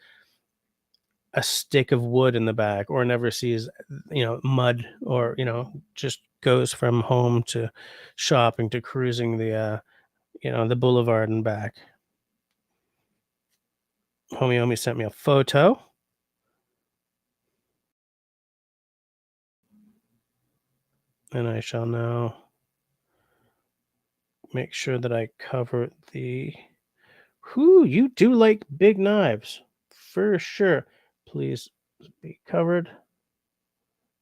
a stick of wood in the back or never sees mud, or just goes from home to shopping to cruising the boulevard and back. Homie Omi sent me a photo. And I shall now make sure that I cover the... Whoo, you do like big knives. For sure. Please be covered.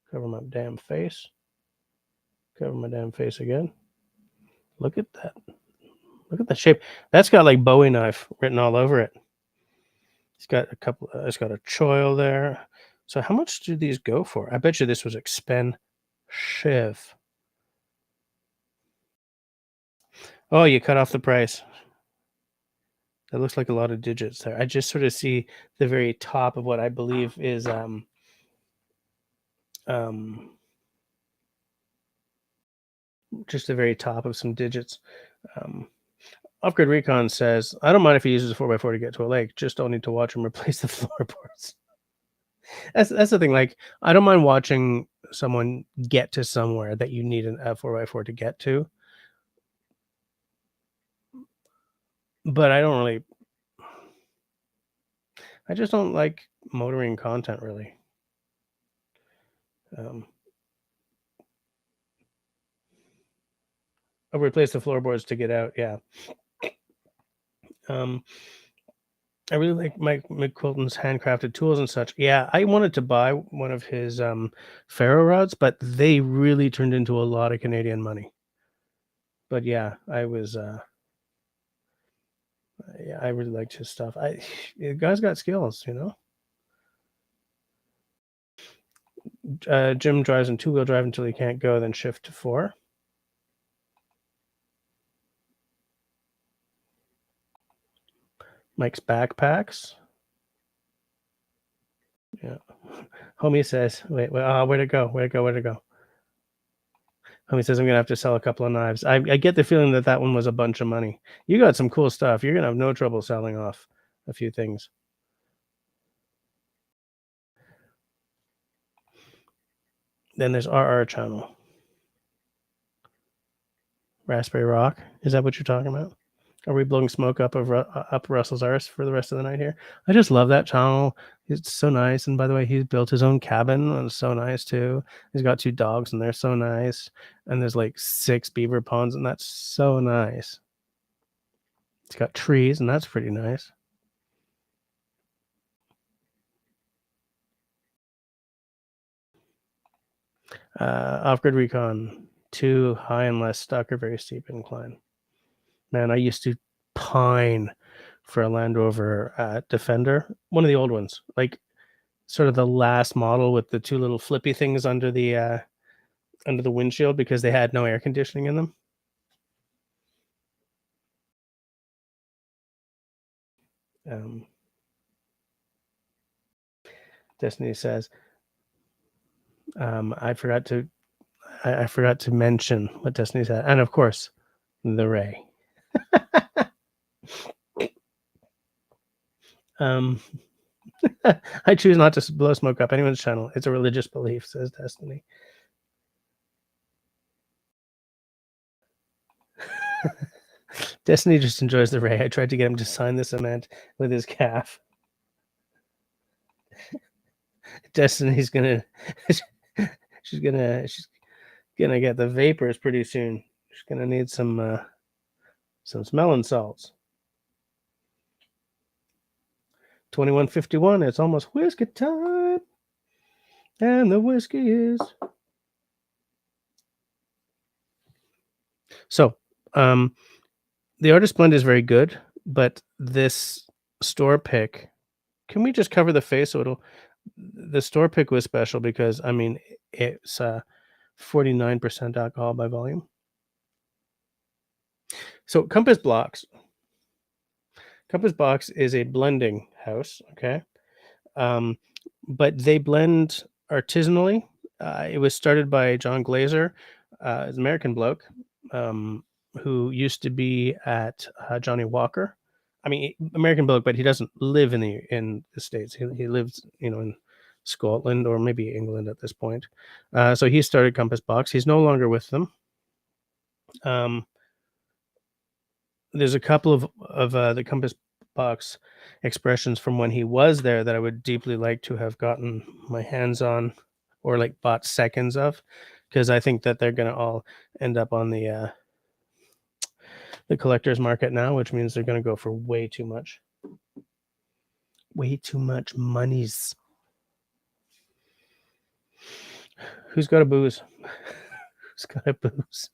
Cover my damn face. Cover my damn face again. Look at that. Look at the shape. That's got like Bowie knife written all over it. It's got a couple. It's got a choil there. So how much do these go for? I bet you this was expensive. Oh, you cut off the price. That looks like a lot of digits there. I just sort of see the very top of what I believe is just the very top of some digits. Off-Grid Recon says, "I don't mind if he uses a 4x4 to get to a lake. Just don't need to watch him replace the floorboards." That's the thing. Like, I don't mind watching someone get to somewhere that you need a 4x4 to get to, but I just don't like motoring content really. I'll replace the floorboards to get out. Yeah. I really like Mike McQuilton's handcrafted tools and such. Yeah, I wanted to buy one of his ferro rods, but they really turned into a lot of Canadian money. But yeah, I really liked his stuff. The guy's got skills, Jim drives in two-wheel drive until he can't go, then shift to 4. Mike's backpacks. Yeah. Homie says, wait, where'd it go? Where'd it go? Homie says, "I'm going to have to sell a couple of knives." I get the feeling that one was a bunch of money. You got some cool stuff. You're going to have no trouble selling off a few things. Then there's RR Channel. Raspberry Rock. Is that what you're talking about? Are we blowing smoke up Russell's arse for the rest of the night here? I just love that channel. It's so nice. And by the way, he's built his own cabin, and it's so nice too. He's got 2 dogs, and they're so nice. And there's like 6 beaver ponds, and that's so nice. It's got trees, and that's pretty nice. Off-Grid Recon. Too high and less stuck or very steep incline. Man, I used to pine for a Land Rover Defender, one of the old ones, like sort of the last model with the 2 little flippy things under the windshield, because they had no air conditioning in them. Destiny says, I forgot to mention what Destiny said, and of course, the Ray. I choose not to blow smoke up anyone's channel. It's a religious belief, says Destiny. Destiny just enjoys the Ray. I tried to get him to sign the cement with his calf. Destiny's gonna she's gonna get the vapors pretty soon. She's gonna need some smelling salts. 21:51. It's almost whiskey time, and the whiskey is... So, the Artist Blend is very good, but this store pick, can we just cover the face so the store pick was special because, I mean, it's 49% alcohol by volume. So Compass Box is a blending house, okay? but they blend artisanally. It was started by John Glazer, an American bloke, um, who used to be at Johnny Walker. I mean, American bloke, but he doesn't live in the States. He lives, in Scotland or maybe England at this point. So he started Compass Box. He's no longer with them. Um, there's a couple of the Compass Box expressions from when he was there that I would deeply like to have gotten my hands on, or like bought seconds of, because I think that they're gonna all end up on the collector's market now, which means they're gonna go for way too much monies. Who's got a booze? Who's got a booze?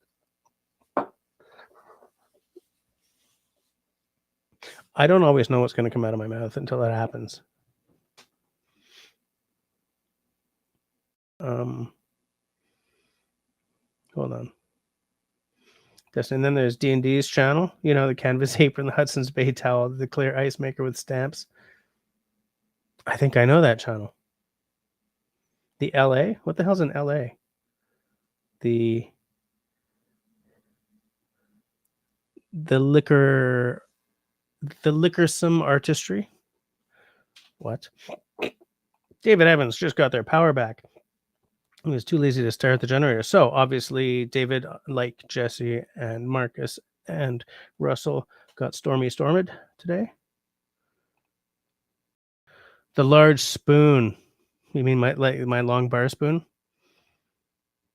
I don't always know what's gonna come out of my mouth until that happens. Um, Hold on. And then there's D&D's channel, the canvas apron, the Hudson's Bay towel, the clear ice maker with stamps. I think I know that channel. The LA? What the hell's in LA? The liquor some artistry. What? David Evans just got their power back. He was too lazy to start the generator. So obviously David, like Jesse and Marcus and Russell, got stormed today. The large spoon. You mean my long bar spoon?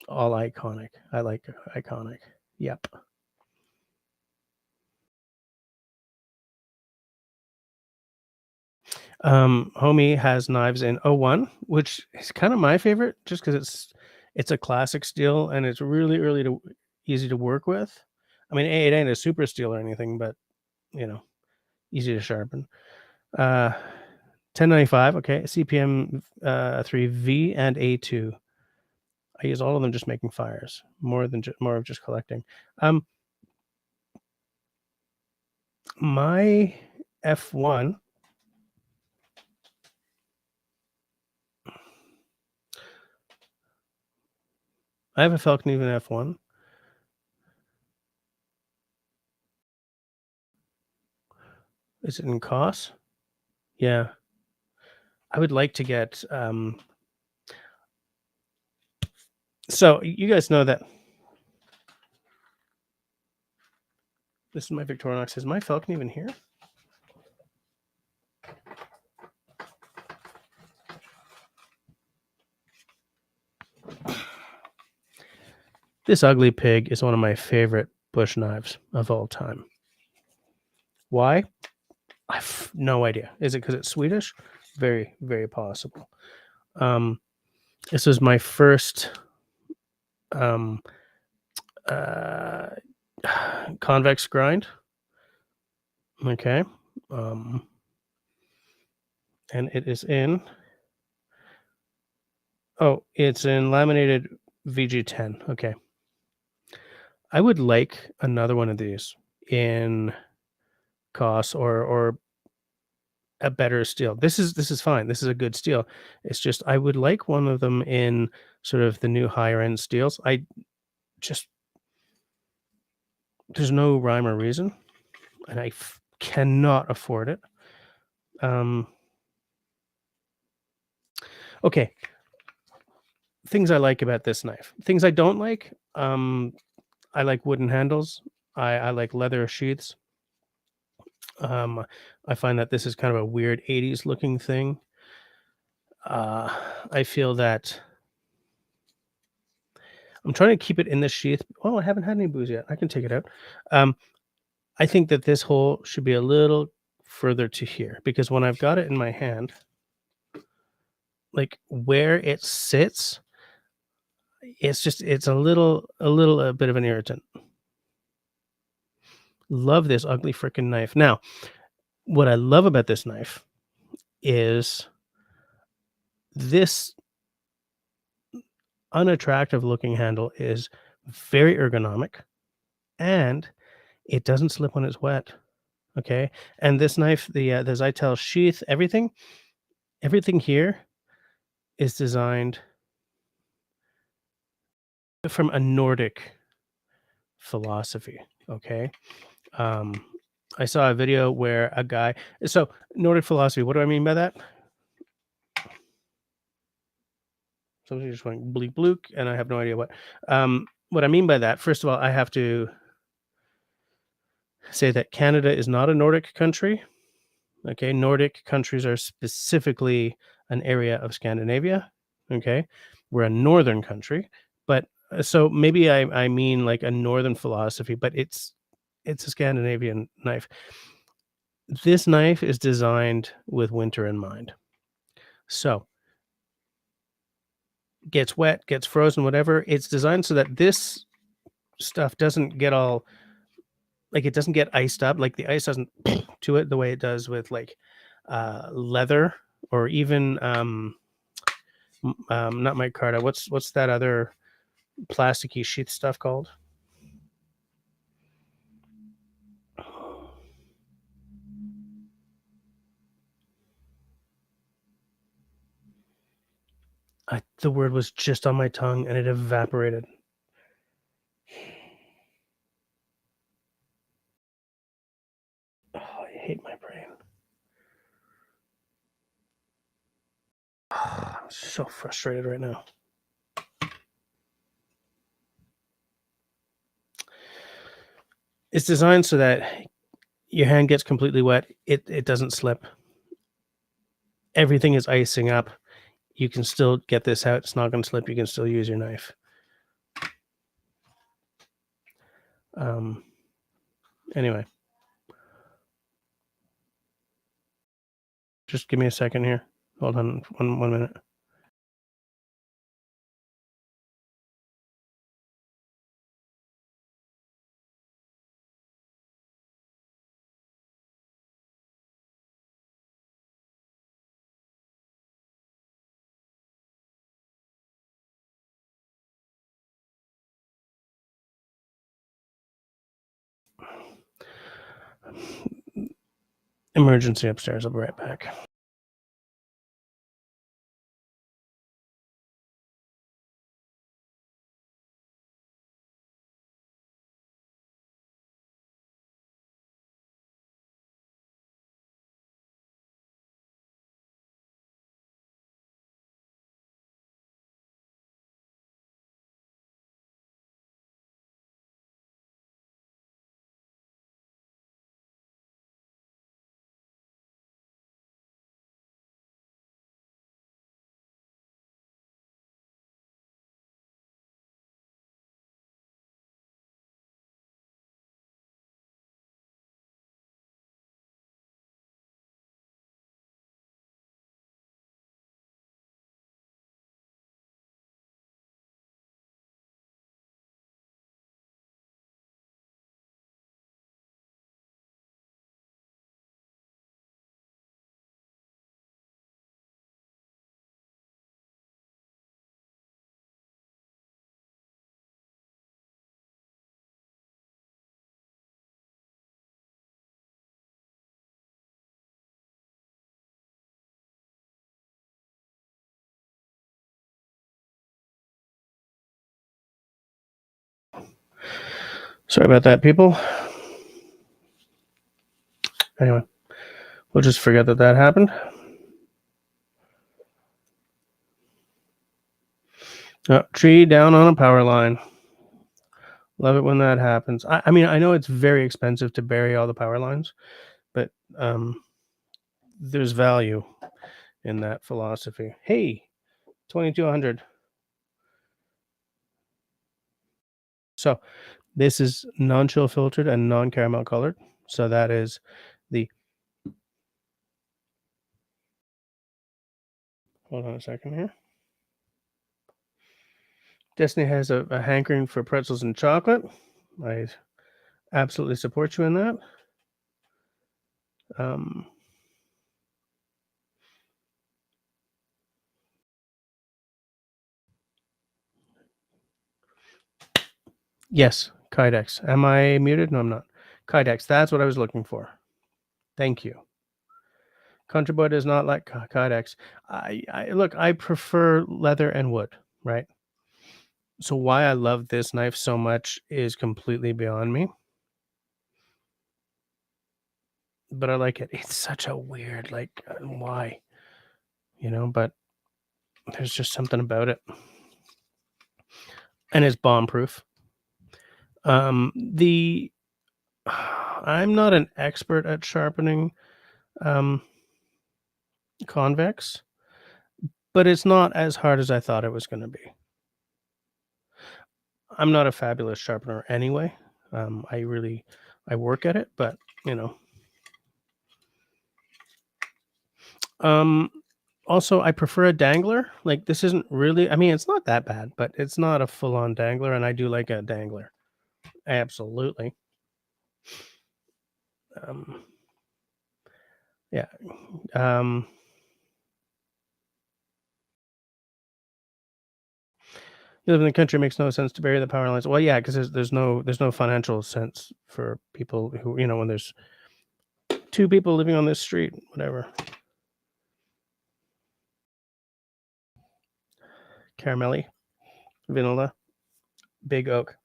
All iconic. I like iconic. Yep. Homie has knives in 01, which is kind of my favorite, just because it's a classic steel and it's really easy to work with. I mean, it ain't a super steel or anything, but easy to sharpen. 1095, okay. CPM 3V and A2. I use all of them just making fires, more of just collecting. My F1. I have a Falkneven F1. Is it in cost? Yeah. I would like to get so you guys know that this is my Victorinox. Is my Falkneven here? This ugly pig is one of my favorite bush knives of all time. Why? I have no idea. Is it because it's Swedish? Very, very possible. This was my first convex grind. Okay. And it is in. Oh, it's in laminated VG10. Okay. I would like another one of these in COS or a better steel. This is fine. This is a good steel. It's just I would like one of them in sort of the new higher end steels. There's no rhyme or reason, and I cannot afford it. Okay. Things I like about this knife. Things I don't like. I like wooden handles. I like leather sheaths. I find that this is kind of a weird 80s looking thing. I feel that I'm trying to keep it in the sheath. Oh, I haven't had any booze yet. I can take it out. I think that this hole should be a little further to here, because when I've got it in my hand, like where it sits, it's a bit of an irritant. Love this ugly freaking knife. Now, what I love about this knife is this unattractive looking handle is very ergonomic, and it doesn't slip when it's wet. Okay. And this knife, the Zytel sheath, everything here is designed from a Nordic philosophy. Okay. I saw a video where a guy, so Nordic philosophy, what do I mean by that? Somebody just went bleep blook, and I have no idea what. What I mean by that, first of all, I have to say that Canada is not a Nordic country. Okay, Nordic countries are specifically an area of Scandinavia. Okay, we're a northern country, but so maybe I mean like a northern philosophy, but it's a Scandinavian knife. This knife is designed with winter in mind. So gets wet, gets frozen, whatever. It's designed so that this stuff doesn't get all like it doesn't get iced up. Like the ice doesn't to it the way it does with like leather or even not micarta. What's that other plasticky sheath stuff called? The word was just on my tongue and it evaporated. Oh, I hate my brain. Oh, I'm so frustrated right now. It's designed so that your hand gets completely wet. It doesn't slip. Everything is icing up. You can still get this out. It's not going to slip. You can still use your knife. Anyway, just give me a second here. Hold on, one minute. Emergency upstairs. I'll be right back. Sorry about that, people. Anyway, we'll just forget that happened. Oh, tree down on a power line. Love it when that happens. I mean, I know it's very expensive to bury all the power lines, but there's value in that philosophy. Hey, 2200. So this is non-chill filtered and non-caramel colored. So that is the. Hold on a second here. Destiny has a hankering for pretzels and chocolate. I absolutely support you in that. Yes, Kydex. Am I muted? No, I'm not. Kydex. That's what I was looking for. Thank you. Country Boy does not like Kydex. I look, I prefer leather and wood, right? So why I love this knife so much is completely beyond me, but I like it. It's such a weird, like, why, but there's just something about it, and it's bomb-proof. The I'm not an expert at sharpening, um, convex, but it's not as hard as I thought it was gonna be. I'm not a fabulous sharpener anyway. I work at it, but, you know. Um, Also, I prefer a dangler. Like, this isn't really I mean, it's not that bad, but it's not a full-on dangler, and I do like a dangler. Absolutely. Um, yeah, um You live in the country, it makes no sense to bury the power lines. Well, yeah, because there's no financial sense for people who, when there's 2 people living on this street, whatever. Caramelly, vanilla, big oak.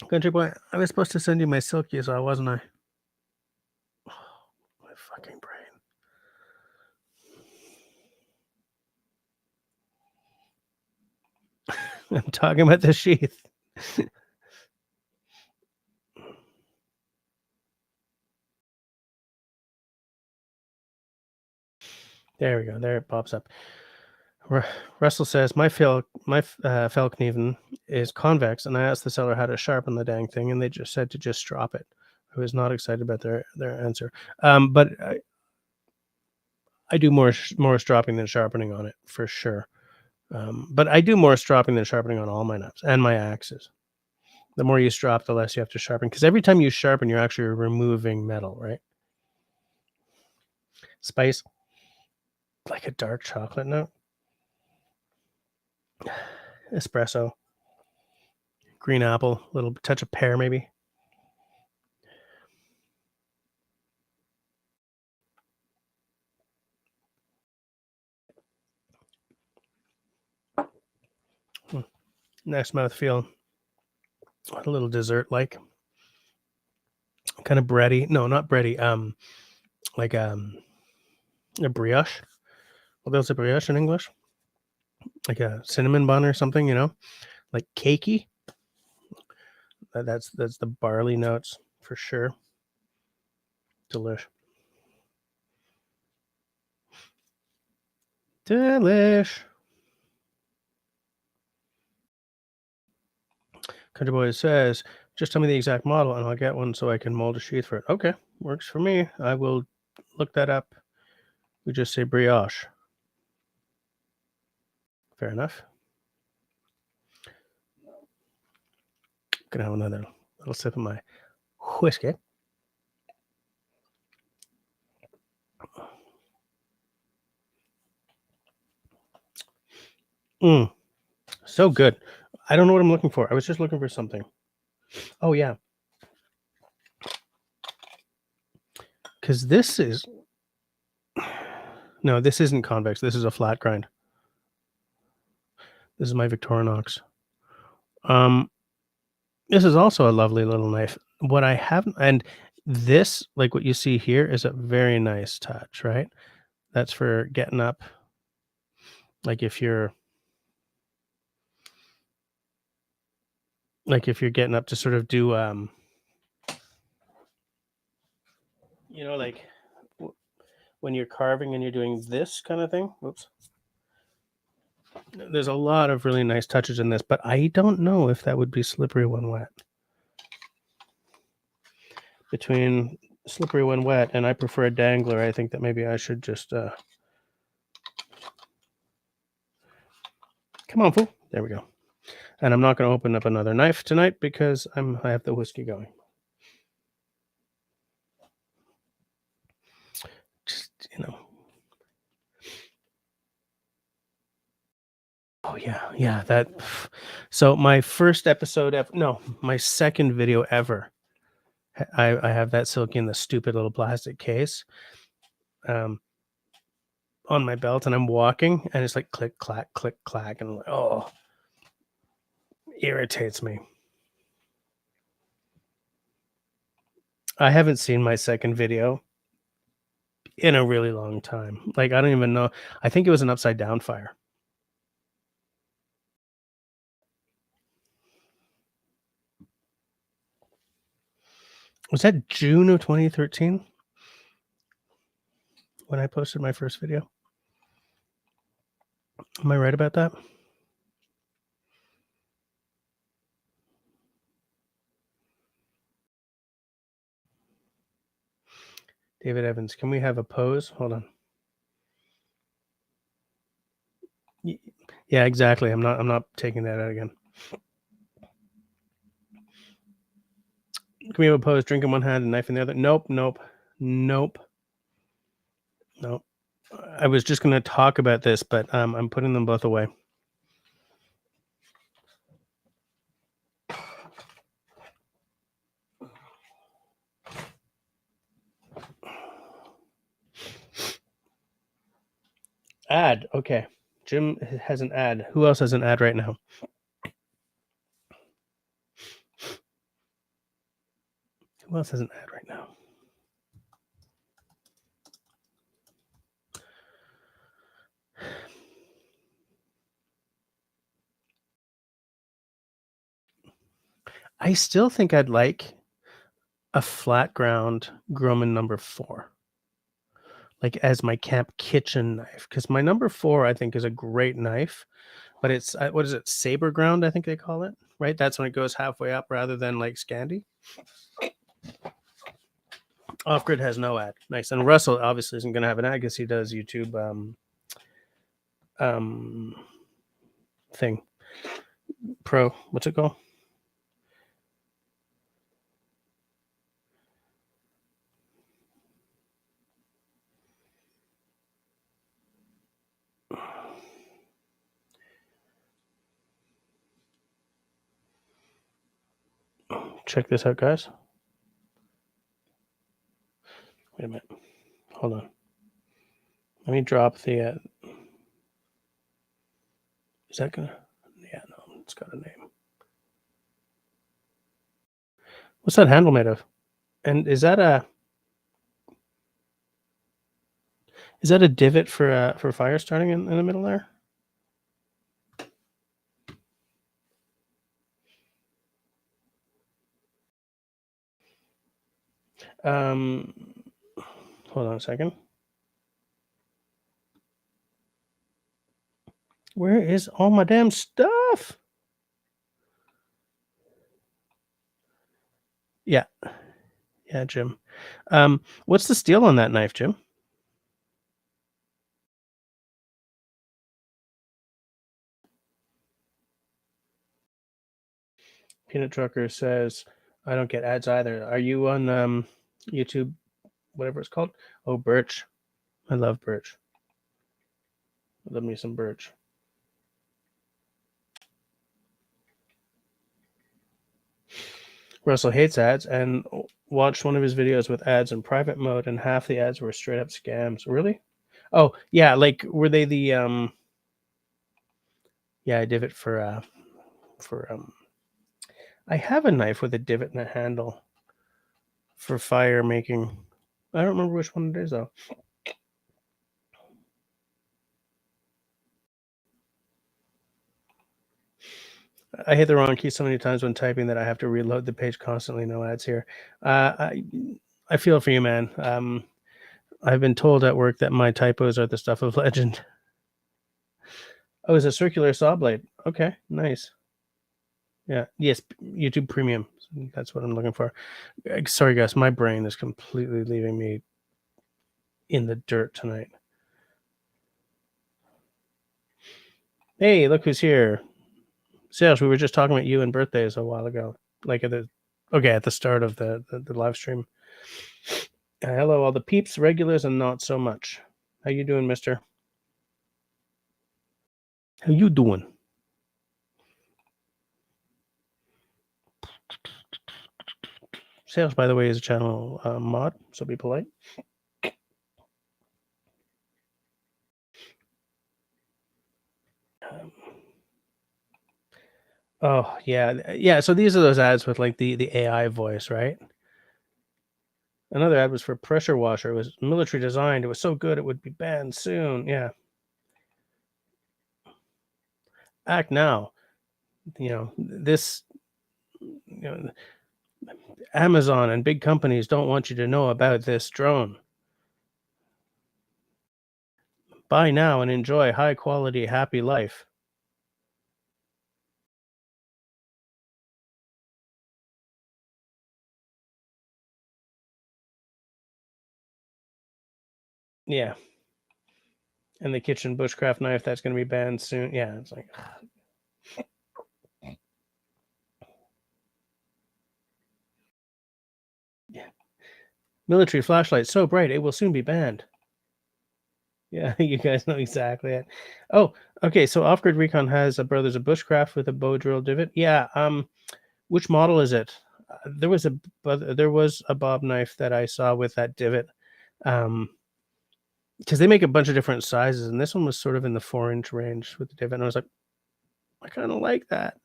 Country boy, I was supposed to send you my silky, so wasn't I? My fucking brain. I'm talking about the sheath. There we go. There it pops up. Russell says my Felkneven is convex, and I asked the seller how to sharpen the dang thing, and they just said to just drop it. I was not excited about their answer. But I do more stropping than sharpening on it for sure. But I do more stropping than sharpening on all my knives and my axes. The more you strop, the less you have to sharpen, because every time you sharpen, you're actually removing metal, right? Spice, like a dark chocolate note. Espresso, green apple, little touch of pear, maybe. Hmm. Nice mouthfeel. A little dessert like. Kind of bready. No, not bready. Like a brioche. Well, there's a brioche in English. Like a cinnamon bun or something, like cakey. That's the barley notes for sure. Delish. Delish. Country Boy says, just tell me the exact model and I'll get one so I can mold a sheath for it. Okay, works for me. I will look that up. We just say brioche. Fair enough. Gonna have another little sip of my whiskey. Mm, so good. I don't know what I'm looking for. I was just looking for something. Oh yeah, because this is no, this isn't convex. This is a flat grind. This is my Victorinox. Um, this is also a lovely little knife. What I haven't, and this, like what you see here, is a very nice touch, right? That's for getting up. Like if you're getting up to sort of do, like when you're carving and you're doing this kind of thing. Whoops. There's a lot of really nice touches in this, but I don't know if that would be slippery when wet. Between slippery when wet and I prefer a dangler, I think that maybe I should just come on, fool. There we go. And I'm not going to open up another knife tonight because I have the whiskey going. Just Oh yeah, that. So my first episode ever, no, my second video ever. I have that silky in the stupid little plastic case, um, on my belt, and I'm walking, and it's like click clack, and I'm like, oh, irritates me. I haven't seen my second video in a really long time. Like I don't even know. I think it was an upside down fire. Was that June of 2013 when I posted my first video? Am I right about that? David Evans, can we have a pose? Hold on. Yeah, exactly. I'm not taking that out again. Can we have a pose? Drink in one hand and knife in the other? Nope. I was just going to talk about this, but I'm putting them both away. Ad. Okay. Jim has an ad. Who else has an ad right now? Who else has an ad right now? I still think I'd like a flat ground Grumman number 4, like as my camp kitchen knife, because my number 4 I think is a great knife, but it's what is it, saber ground? I think they call it, right? That's when it goes halfway up rather than like Scandi. Off Grid has no ad. Nice. And Russell obviously isn't going to have an ad because he does YouTube thing. Pro. What's it called? Check this out, guys. Wait a minute. Hold on. Let me drop the. Is that gonna? Yeah, no, it's got a name. What's that handle made of? And is that a divot for fire starting in the middle there? Hold on a second. Where is all my damn stuff? Yeah, Jim. What's the steel on that knife, Jim? Peanut Trucker says, I don't get ads either. Are you on YouTube, whatever it's called? Oh, Birch. I love Birch. I love me some Birch. Russell hates ads and watched one of his videos with ads in private mode, and half the ads were straight up scams. Really? Oh, yeah. Like, were they the yeah, I divot for I have a knife with a divot and a handle for fire making. I don't remember which one it is though. I hit the wrong key so many times when typing that I have to reload the page constantly. No ads here. I feel for you, man. I've been told at work that my typos are the stuff of legend. Oh, it's a circular saw blade. Okay, nice. Yeah. Yes, YouTube Premium. That's what I'm looking for. Sorry, guys. My brain is completely leaving me in the dirt tonight. Hey, look who's here. Serge, we were just talking about you and birthdays a while ago. Like at the start of the live stream. Hello, all the peeps, regulars, and not so much. How you doing, mister? How you doing? Sales, by the way, is a channel mod, so be polite. Oh yeah, yeah. So these are those ads with like the AI voice, right? Another ad was for pressure washer. It was military designed. It was so good it would be banned soon. Yeah. Act now. This. Amazon and big companies don't want you to know about this drone. Buy now and enjoy high quality, happy life. Yeah. And the kitchen bushcraft knife that's going to be banned soon. Yeah, it's like, yeah. Military flashlight so bright it will soon be banned. Yeah, you guys know exactly it. Oh, okay. So Off Grid Recon has a Brothers of Bushcraft with a bow drill divot. Yeah. Which model is it? There was a bob knife that I saw with that divot. Because they make a bunch of different sizes, and this one was sort of in the 4-inch range with the divot. And I was like, I kind of like that.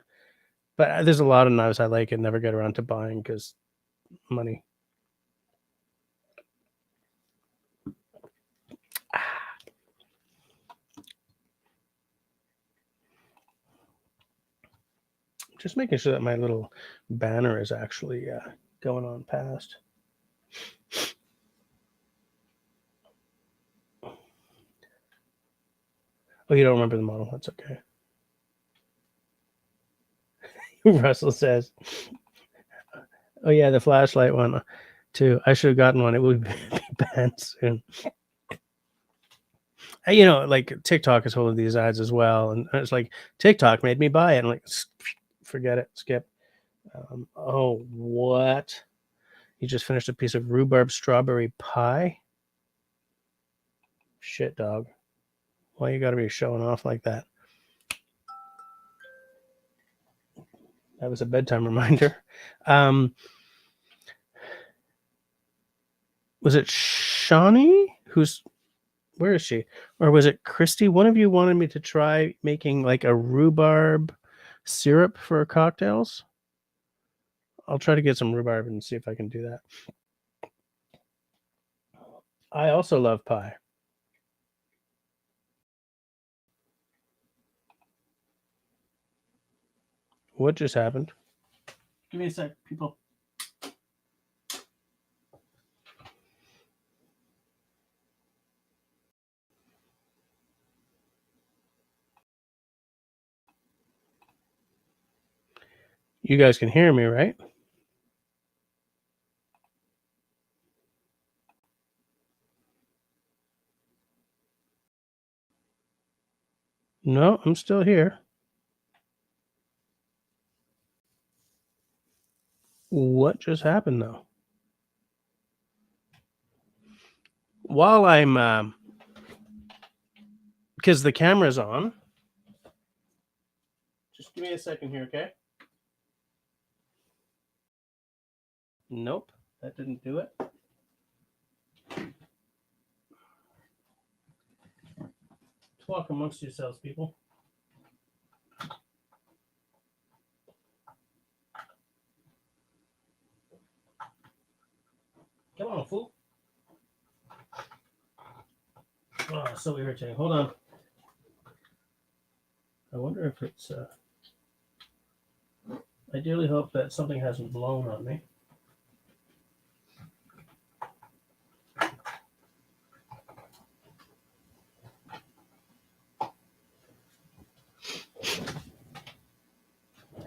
But there's a lot of knives I like and never get around to buying because money. Just making sure that my little banner is actually going on past. Oh, you don't remember the model? That's okay. Russell says, "Oh yeah, the flashlight one too. I should have gotten one. It would be banned soon." Like TikTok is full of these ads as well, and it's like TikTok made me buy it. I'm like, forget it, skip. Oh, what? You just finished a piece of rhubarb strawberry pie? Shit, dog. Why you gotta be showing off like that? That was a bedtime reminder. Was it Shawnee? Where is she? Or was it Christy? One of you wanted me to try making like a rhubarb syrup for cocktails. I'll try to get some rhubarb and see if I can do that. I also love pie. What just happened? Give me a sec, people. You guys can hear me, right? No, I'm still here. What just happened though? While I'm because the camera's on. Just give me a second here, okay? Nope, that didn't do it. Talk amongst yourselves, people. Come on, fool. Oh, so irritating. Hold on. I wonder if it's. I dearly hope that something hasn't blown on me.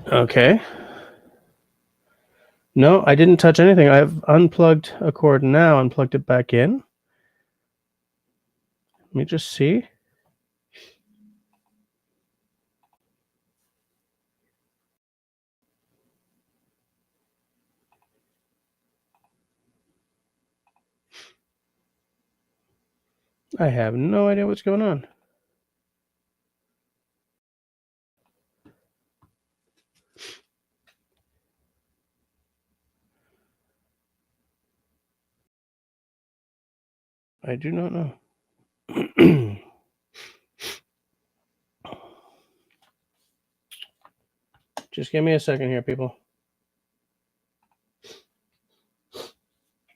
Okay. No, I didn't touch anything. I've unplugged a cord now and plugged it back in. Let me just see. I have no idea what's going on. I do not know. Just give me a second here, people.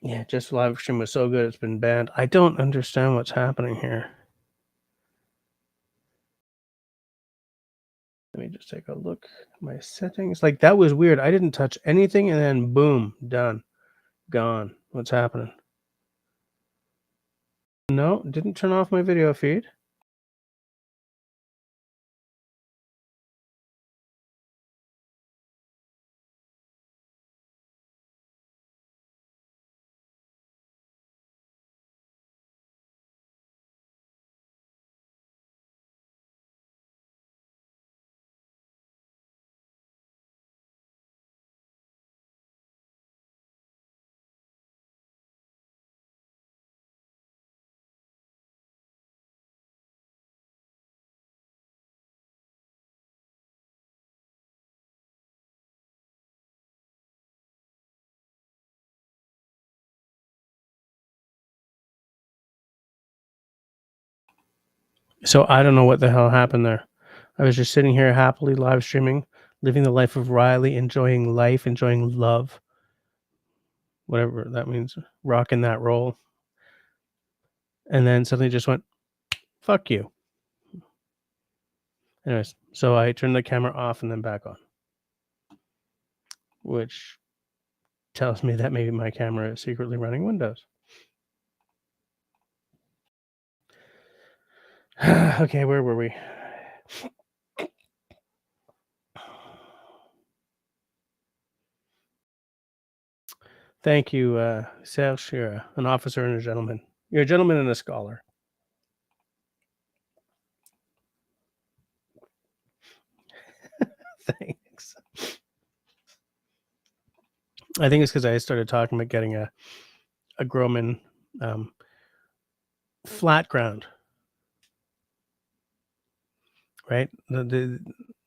Yeah, just live stream was so good it's been banned. I don't understand what's happening here. Let me just take a look at my settings. Like, that was weird. I didn't touch anything and then boom, done. Gone. What's happening? No, didn't turn off my video feed. So I don't know what the hell happened there. I was just sitting here happily live streaming, living the life of Riley, enjoying life, enjoying love, whatever that means, rocking that roll. And then suddenly just went, fuck you. Anyways, so I turned the camera off and then back on, which tells me that maybe my camera is secretly running Windows. Okay, where were we? Thank you, Serge. You're an officer and a gentleman. You're a gentleman and a scholar. Thanks. I think it's because I started talking about getting a Groman flat ground, right? The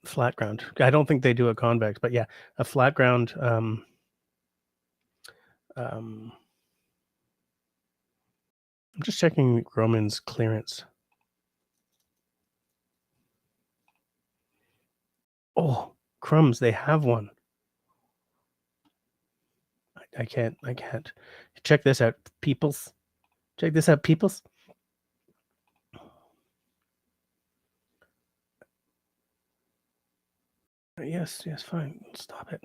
flat ground. I don't think they do a convex, but yeah, a flat ground. I'm just checking Groman's clearance. Oh, crumbs! They have one. I can't. Check this out, peoples. Check this out, peoples. Yes, fine. Stop it.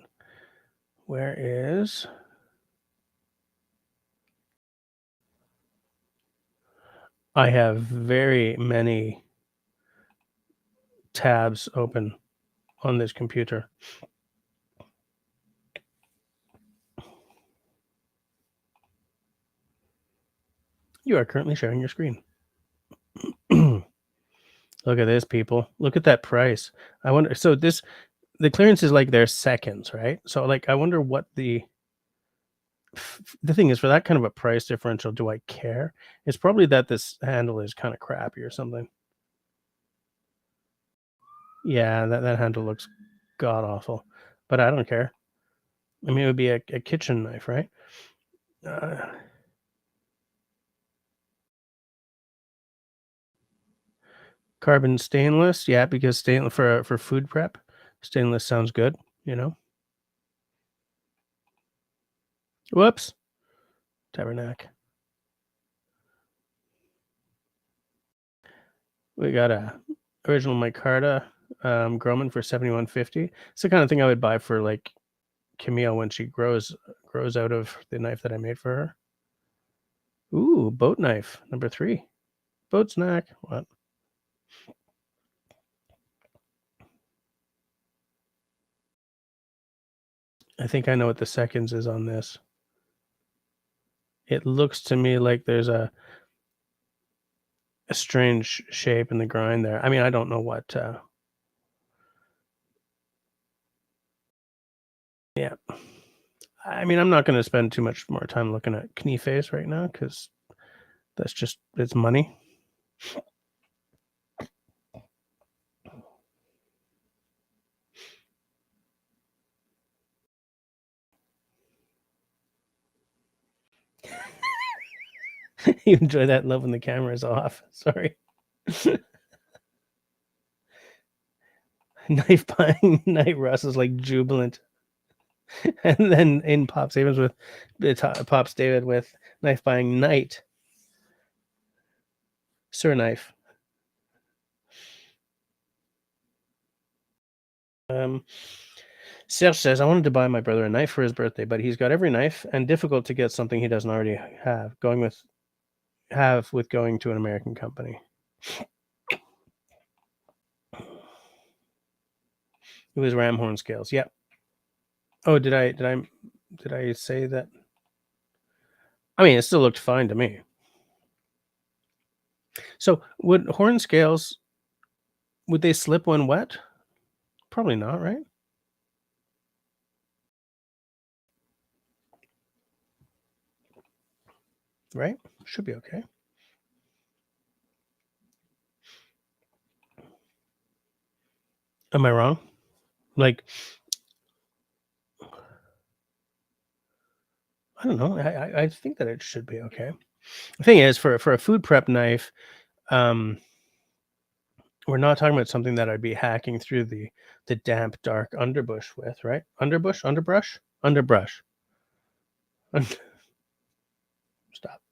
Where is? I have very many tabs open on this computer. You are currently sharing your screen. Look at this, people. Look at that price. I wonder. So the clearance is like their seconds, right? So like, I wonder what the thing is for that kind of a price differential. Do I care? It's probably that this handle is kind of crappy or something. Yeah, that handle looks god awful, but I don't care. I mean, it would be a kitchen knife, right? Carbon stainless, yeah, because stainless for food prep, stainless sounds good, you know. Whoops, Tabernac. We got a original micarta Groman for $71.50. It's the kind of thing I would buy for like Camille when she grows out of the knife that I made for her. Ooh, boat knife number 3. Boat snack. What? I think I know what the seconds is on this. It looks to me like there's a strange shape in the grind there. I mean, I don't know what. Yeah. I mean, I'm not going to spend too much more time looking at knee face right now because that's just, it's money. You enjoy that love when the camera is off. Sorry. Knife buying night. Russ is like jubilant. And then in Pops David with Pops David with knife buying night. Sir Knife. Serge says, I wanted to buy my brother a knife for his birthday, but he's got every knife and difficult to get something he doesn't already have. Going to an American company. It was ram horn scales. Yep. Oh, did I say that? I mean, it still looked fine to me. So would horn scales, would they slip when wet? Probably not, right? Right? Should be okay. Am I wrong? Like, I don't know. I think that it should be okay. The thing is, for a food prep knife, um, we're not talking about something that I'd be hacking through the damp, dark underbush with, right? Underbrush. Stop.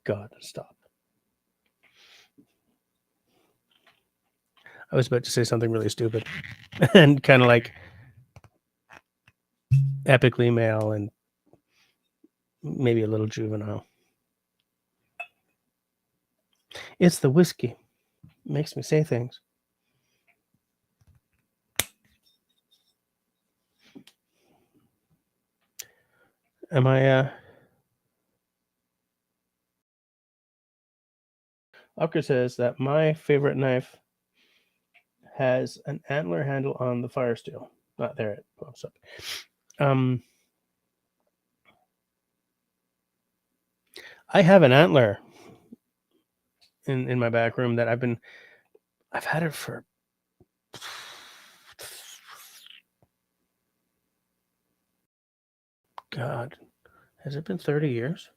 God, stop. I was about to say something really stupid and kind of like epically male and maybe a little juvenile. It's the whiskey. It makes me say things. Am I Upker says that my favorite knife has an antler handle on the fire steel. Not there, it pops up. I have an antler in my back room that I've had it for God, has it been 30 years?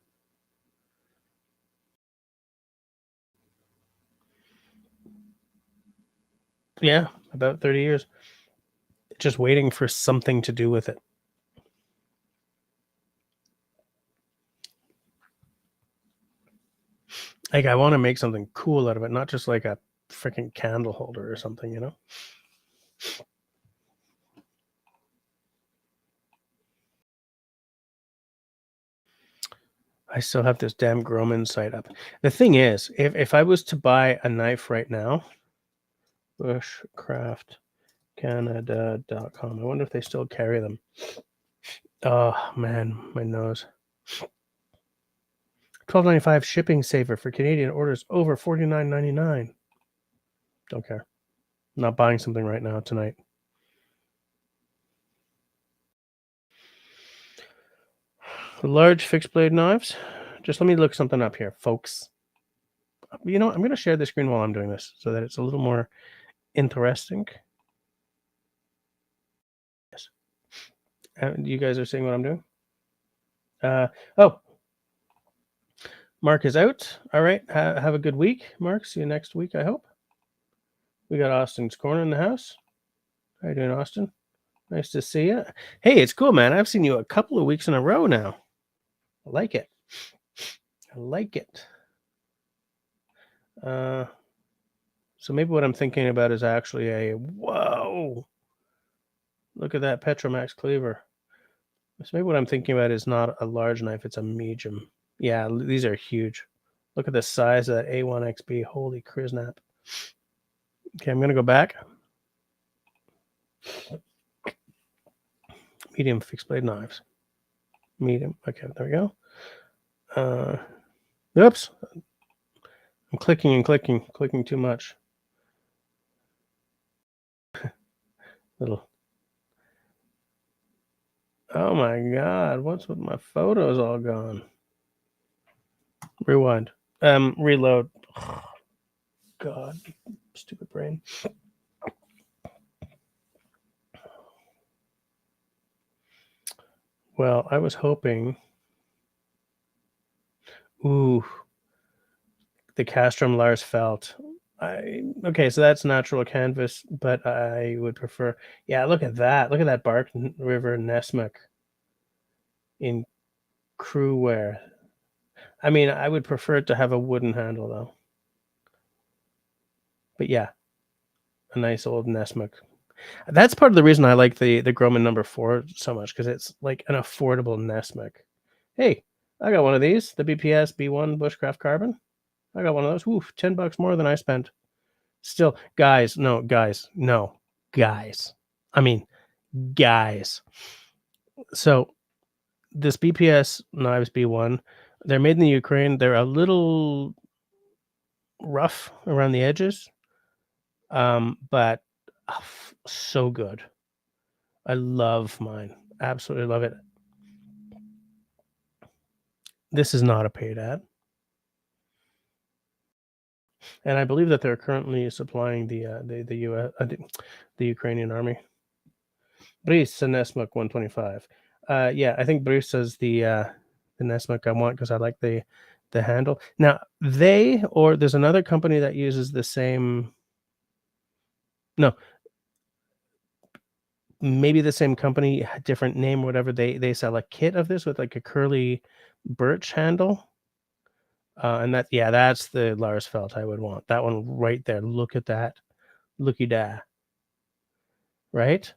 Yeah, about 30 years. Just waiting for something to do with it. Like, I want to make something cool out of it, not just like a freaking candle holder or something, you know? I still have this damn Groman site up. The thing is, if I was to buy a knife right now, bushcraftcanada.com, I wonder if they still carry them. Oh, man, my nose. $12.95 shipping saver for Canadian orders over $49.99. Don't care. I'm not buying something right now tonight. Large fixed blade knives. Just let me look something up here, folks. You know, I'm going to share the screen while I'm doing this so that it's a little more interesting. Yes. You guys are seeing what I'm doing? Oh, Mark is out. All right. Have a good week, Mark. See you next week, I hope. We got Austin's Corner in the house. How you doing, Austin? Nice to see you. Hey, it's cool, man. I've seen you a couple of weeks in a row now. I like it. I like it. So maybe what I'm thinking about is actually a whoa. Look at that Petromax cleaver. So maybe what I'm thinking about is not a large knife; it's a medium. Yeah, these are huge. Look at the size of that A1XB. Holy Kriznap. Okay, I'm gonna go back. Medium fixed blade knives. Medium. Okay, there we go. Oops. I'm clicking too much. Little. Oh my God! What's with my photos all gone? Rewind. Reload. God, stupid brain. Well, I was hoping. Ooh, the Castrum Lars Felt. Okay, so that's natural canvas, but I would prefer. Yeah, look at that. Look at that Bark River Nessmuk in crew wear. I mean, I would prefer it to have a wooden handle though. But yeah, a nice old Nessmuk. That's part of the reason I like the Groman number 4 so much because it's like an affordable Nessmuk. Hey, I got one of these, the BPS B1 Bushcraft Carbon. I got one of those. Oof, $10 more than I spent. Still, guys, no, guys, no, guys. I mean, guys. So this BPS knives B1, they're made in the Ukraine. They're a little rough around the edges, but so good. I love mine. Absolutely love it. This is not a paid ad, and I believe that they're currently supplying the US the Ukrainian army. Bris Nesmuk 125. Yeah, I think Bruce says the Nesmuk I want because I like the handle. Now they or there's another company that uses the same. No, maybe the same company, different name, whatever. They sell a kit of this with like a curly birch handle. And that, yeah, that's the Lars Felt I would want. That one right there. Look at that. Looky da. Right?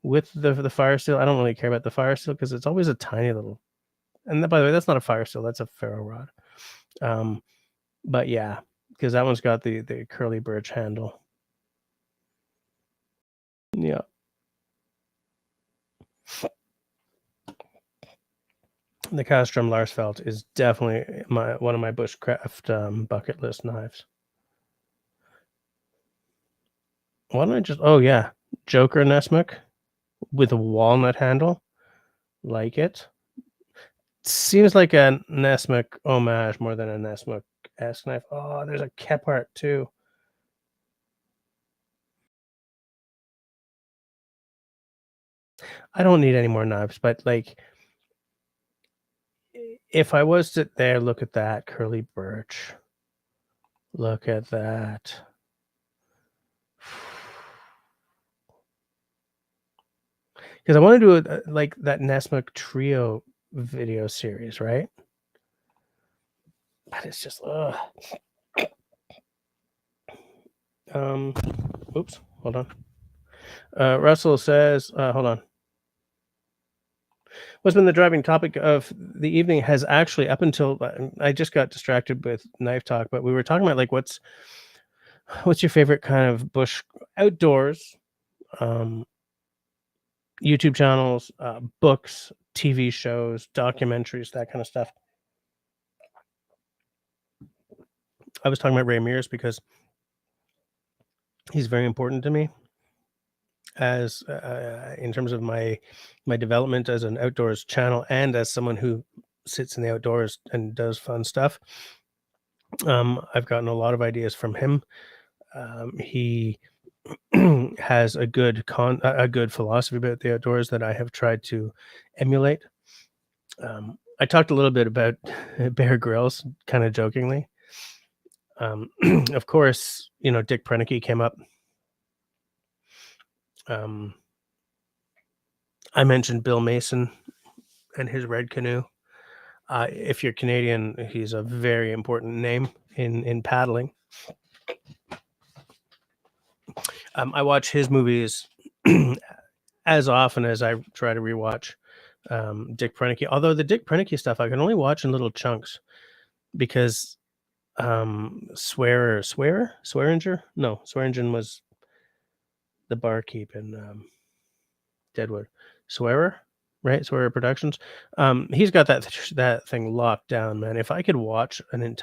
With the fire seal. I don't really care about the fire seal because it's always a tiny little. And by the way, that's not a fire seal. That's a ferro rod. But yeah, because that one's got the curly birch handle. Yeah. The Castrum Larsfeld is definitely one of my bushcraft bucket list knives. Why don't I just? Oh yeah, Joker Nesmuk with a walnut handle, like it. Seems like a Nesmuk homage more than a Nesmuk esque knife. Oh, there's a Kephart too. I don't need any more knives, but like, if I was to there, look at that curly birch. Look at that. Because I want to do like that Nesmuk Trio video series, right? But it's just, oops, hold on. Russell says, hold on. What's been the driving topic of the evening has actually up until I just got distracted with knife talk, but we were talking about like what's your favorite kind of bush outdoors, um, YouTube channels, books, TV shows, documentaries, that kind of stuff. I was talking about Ray Mears because he's very important to me as in terms of my development as an outdoors channel and as someone who sits in the outdoors and does fun stuff. I've gotten a lot of ideas from him. He has a good philosophy about the outdoors that I have tried to emulate. I talked a little bit about Bear Grylls, kind of jokingly. Of course, Dick Prenicky came up. I mentioned Bill Mason and his Red Canoe. If you're Canadian, he's a very important name in paddling. I watch his movies as often as I try to rewatch Dick Prenicky. Although the Dick Prenicky stuff I can only watch in little chunks because Swearinger? No, Swearingen was the barkeep in Deadwood. Swearer, right? Swearer Productions. He's got that thing locked down, man. If I could watch um,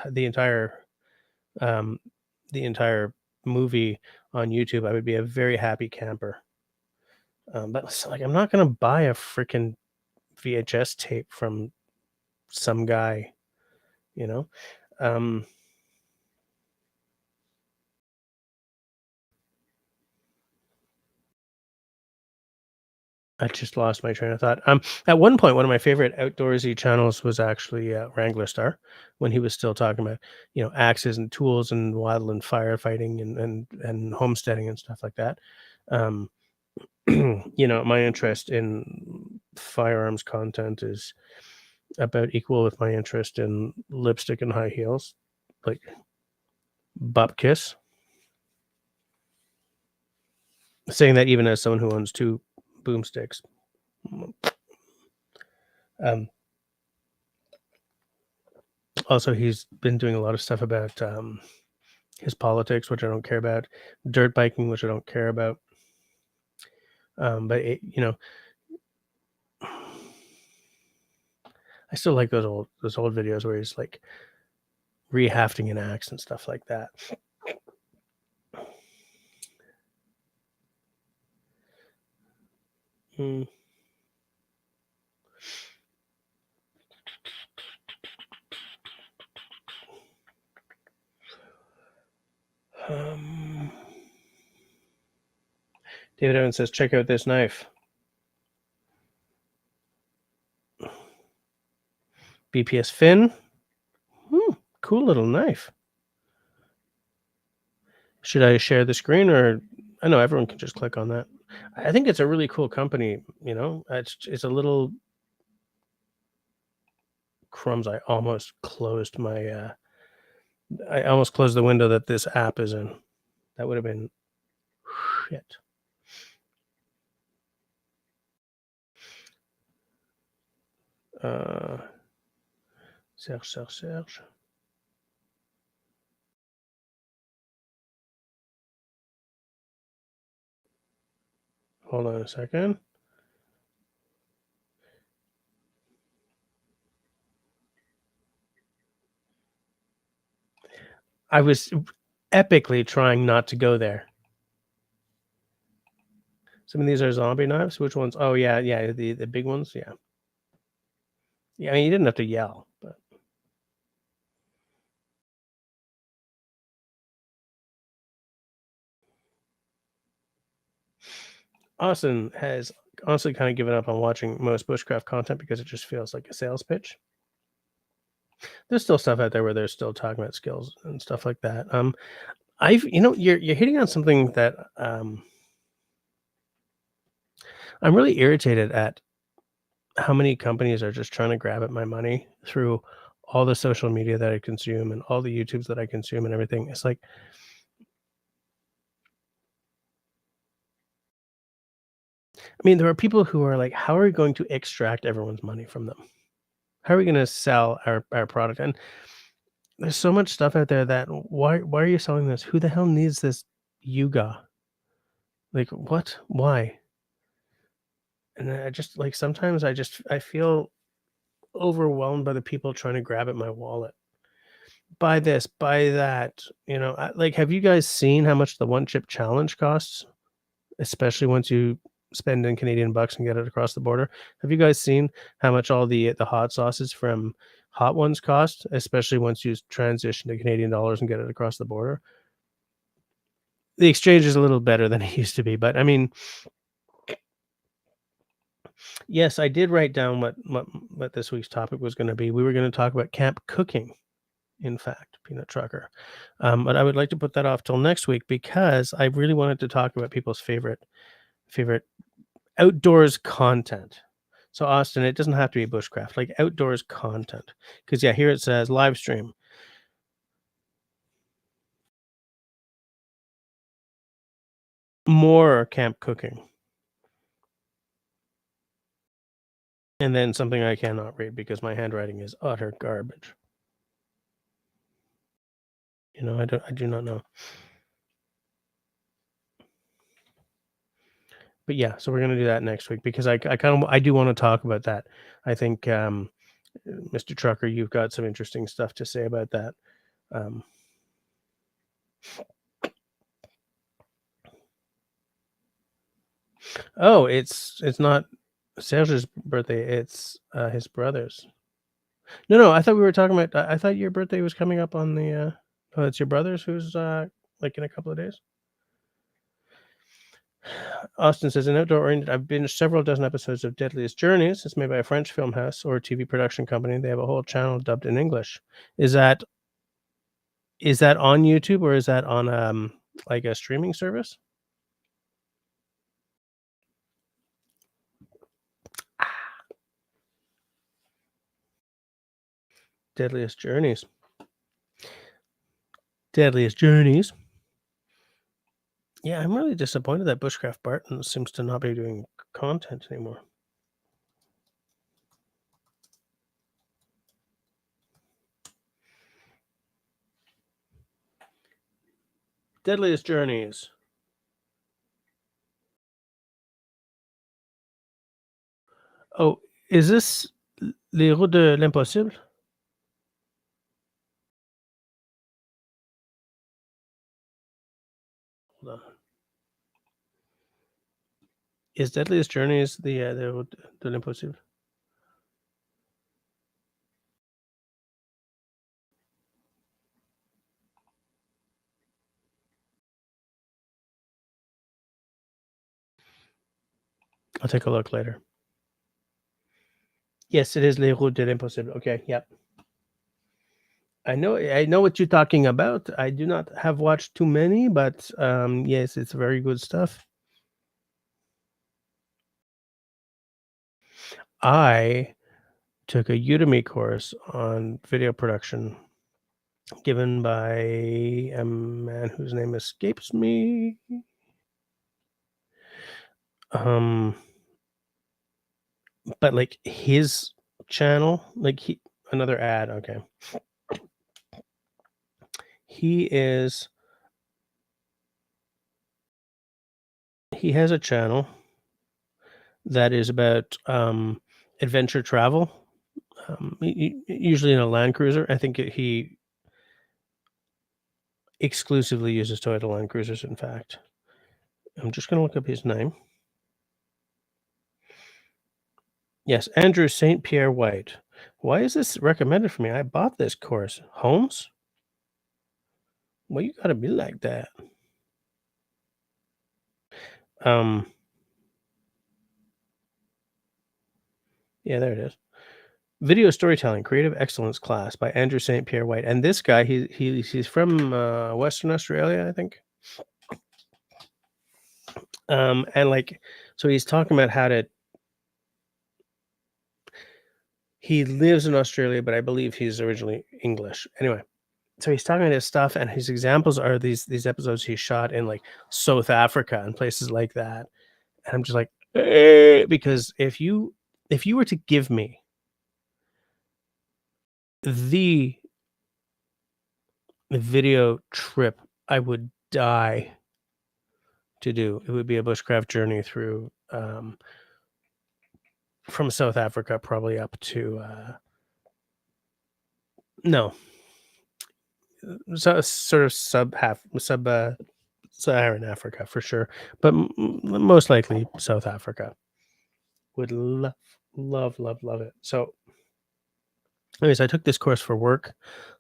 the entire movie on YouTube, I would be a very happy camper. But it's like I'm not gonna buy a freaking VHS tape from some guy, you know. Um, I just lost my train of thought. At one point, one of my favorite outdoorsy channels was actually Wrangler Star, when he was still talking about, axes and tools and wildland firefighting and homesteading and stuff like that. Um, my interest in firearms content is about equal with my interest in lipstick and high heels, like butt kiss. Saying that even as someone who owns two boomsticks. Um, Also, he's been doing a lot of stuff about his politics, which I don't care about, dirt biking, which I don't care about. But I still like those old videos where he's like rehafting an axe and stuff like that. Mm. Um, David Evans says, "Check out this knife." BPS Fin. Cool little knife. Should I share the screen, or I know everyone can just click on that? I think it's a really cool company. It's a little crumbs. I almost closed the window that this app is in. That would have been shit. Serge. Hold on a second. I was epically trying not to go there. Some of these are zombie knives. Which ones? Oh yeah, the big ones. Yeah. Yeah, I mean, you didn't have to yell, but Austin has honestly kind of given up on watching most bushcraft content because it just feels like a sales pitch. There's still stuff out there where they're still talking about skills and stuff like that. You're hitting on something that I'm really irritated at how many companies are just trying to grab at my money through all the social media that I consume and all the YouTubes that I consume and everything. It's like, I mean, there are people who are like, how are we going to extract everyone's money from them? How are we going to sell our product? And there's so much stuff out there that why are you selling this? Who the hell needs this Yuga? Like what? Why? And I just like sometimes I feel overwhelmed by the people trying to grab at my wallet. Buy this, buy that. Like, have you guys seen how much the one chip challenge costs? Especially once you spend in Canadian bucks and get it across the border. Have you guys seen how much all the hot sauces from Hot Ones cost? Especially once you transition to Canadian dollars and get it across the border. The exchange is a little better than it used to be, but I mean, yes, I did write down what this week's topic was going to be. We were going to talk about camp cooking. In fact, Peanut Trucker. But I would like to put that off till next week because I really wanted to talk about people's favorite outdoors content. So Austin, it doesn't have to be bushcraft, like outdoors content. Because yeah, here it says live stream. More camp cooking. And then something I cannot read because my handwriting is utter garbage. I do not know. But yeah, so we're gonna do that next week because I do want to talk about that. I think Mr. Trucker, you've got some interesting stuff to say about that. Um, oh, it's not Serge's birthday. It's his brother's. No, I thought we were talking about. I thought your birthday was coming up on the. Oh, it's your brother's who's like in a couple of days. Austin says, an outdoor oriented. I've binged several dozen episodes of Deadliest Journeys. It's made by a French film house or TV production company. They have a whole channel dubbed in English. Is that on YouTube or is that on like a streaming service? Deadliest Journeys. Deadliest Journeys. Yeah, I'm really disappointed that Bushcraft Barton seems to not be doing content anymore. Deadliest Journeys. Oh, is this Les Routes de l'Impossible? Hold on. Is Deadliest Journeys the Route de l'Impossible? I'll take a look later. Yes, it is Les Routes de l'Impossible. Okay, yep. I know what you're talking about. I do not have watched too many, but yes, it's very good stuff. I took a Udemy course on video production given by a man whose name escapes me. But like his channel, like another ad, okay. He has a channel that is about adventure travel. Usually in a Land Cruiser. I think he exclusively uses Toyota Land Cruisers, in fact. I'm just going to look up his name. Yes, Andrew St. Pierre White. Why is this recommended for me? I bought this course. Holmes? Well, you got to be like that. Yeah, there it is. Video Storytelling Creative Excellence class by Andrew St. Pierre White. And this guy, he's from Western Australia, I think. And like, so he's talking about how to. He lives in Australia, but I believe he's originally English. Anyway, so he's talking about his stuff, and his examples are these episodes he shot in like South Africa and places like that. And I'm just like, because if you were to give me the video trip I would die to do, it would be a bushcraft journey through from South Africa probably up to no, so sort of sub Saharan Africa for sure, but most likely South Africa. Would love it. So anyways, I took this course for work,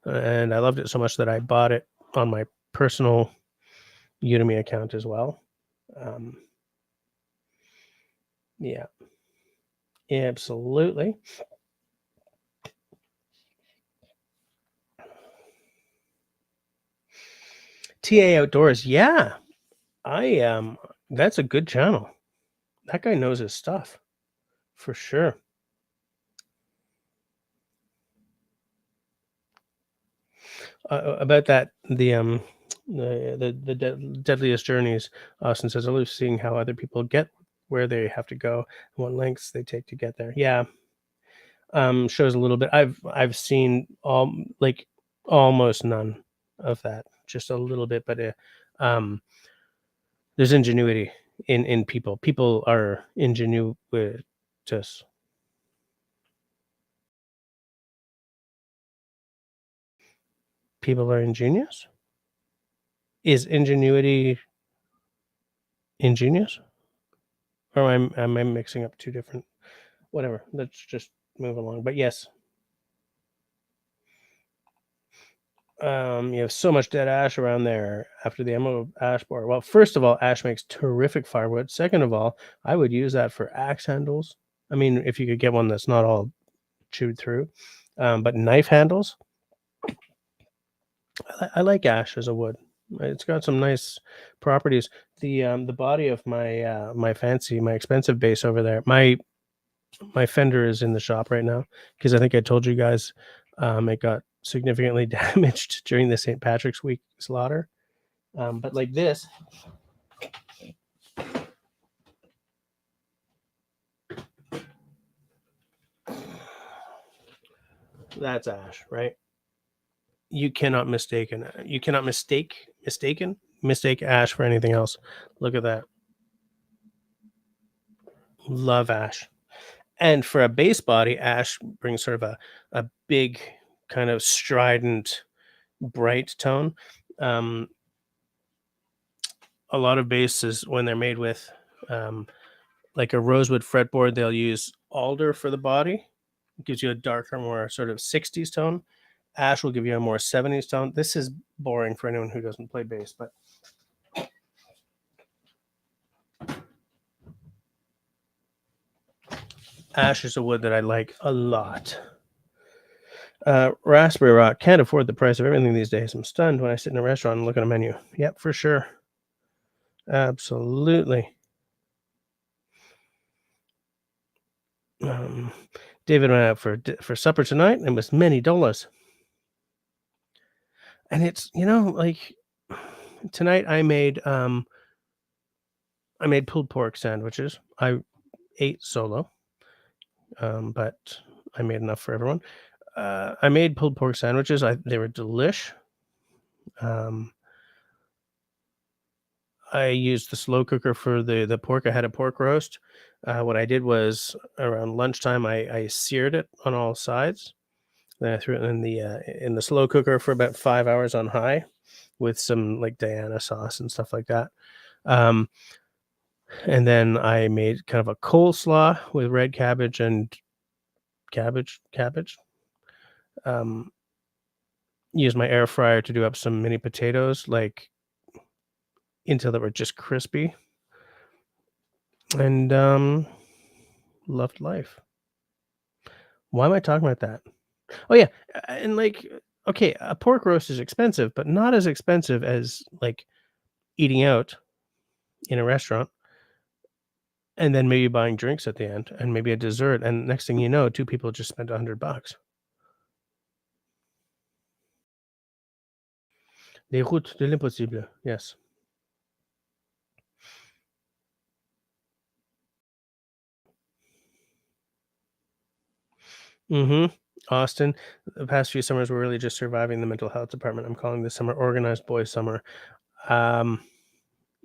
and I loved it so much that I bought it on my personal Udemy account as well. Yeah, absolutely. TA Outdoors, yeah. That's a good channel. That guy knows his stuff, for sure. About that, the Deadliest Journeys, Austin says, I love seeing how other people get where they have to go and what lengths they take to get there. Yeah. Shows a little bit. I've seen almost none of that, just a little bit, but there's ingenuity in people. People are ingenuitous. People are ingenious. Is ingenuity ingenious? Or am I mixing up two different? Whatever. Let's just move along. But yes, You have so much dead ash around there after the emerald ash borer. Well, first of all, ash makes terrific firewood. Second of all, I would use that for axe handles. I mean, if you could get one that's not all chewed through, but knife handles. I like ash as a wood. It's got some nice properties. The body of my my expensive base over there. My fender is in the shop right now because I think I told you guys it got significantly damaged during the St. Patrick's Week slaughter. But like this, that's ash, right? You cannot mistake ash for anything else. Look at that. Love ash. And for a base body, ash brings sort of a big kind of strident, bright tone. Um, a lot of bases when they're made with um, like a rosewood fretboard, they'll use alder for the body. It gives you a darker, more sort of 60s tone. Ash will give you a more 70s tone. This is boring for anyone who doesn't play bass, but ash is a wood that I like a lot. Raspberry Rock can't afford the price of everything these days. I'm stunned when I sit in a restaurant and look at a menu. Yep, for sure. Absolutely. David went out for supper tonight and was many dollars. And it's like tonight I made pulled pork sandwiches. I ate solo, but I made enough for everyone. I made pulled pork sandwiches. They were delish. I used the slow cooker for the pork. I had a pork roast. What I did was around lunchtime, I seared it on all sides. Then I threw it in the slow cooker for about 5 hours on high, with some like Diana sauce and stuff like that. And then I made kind of a coleslaw with red cabbage and cabbage. Used my air fryer to do up some mini potatoes, like until they were just crispy, and loved life. Why am I talking about that? Oh yeah, and like, okay, a pork roast is expensive, but not as expensive as like eating out in a restaurant, and then maybe buying drinks at the end, and maybe a dessert, and next thing you know, two people just spent $100. Les routes de l'impossible. Yes. Mm-hmm. Austin, the past few summers were really just surviving the mental health department. I'm calling this summer organized boy summer. Um,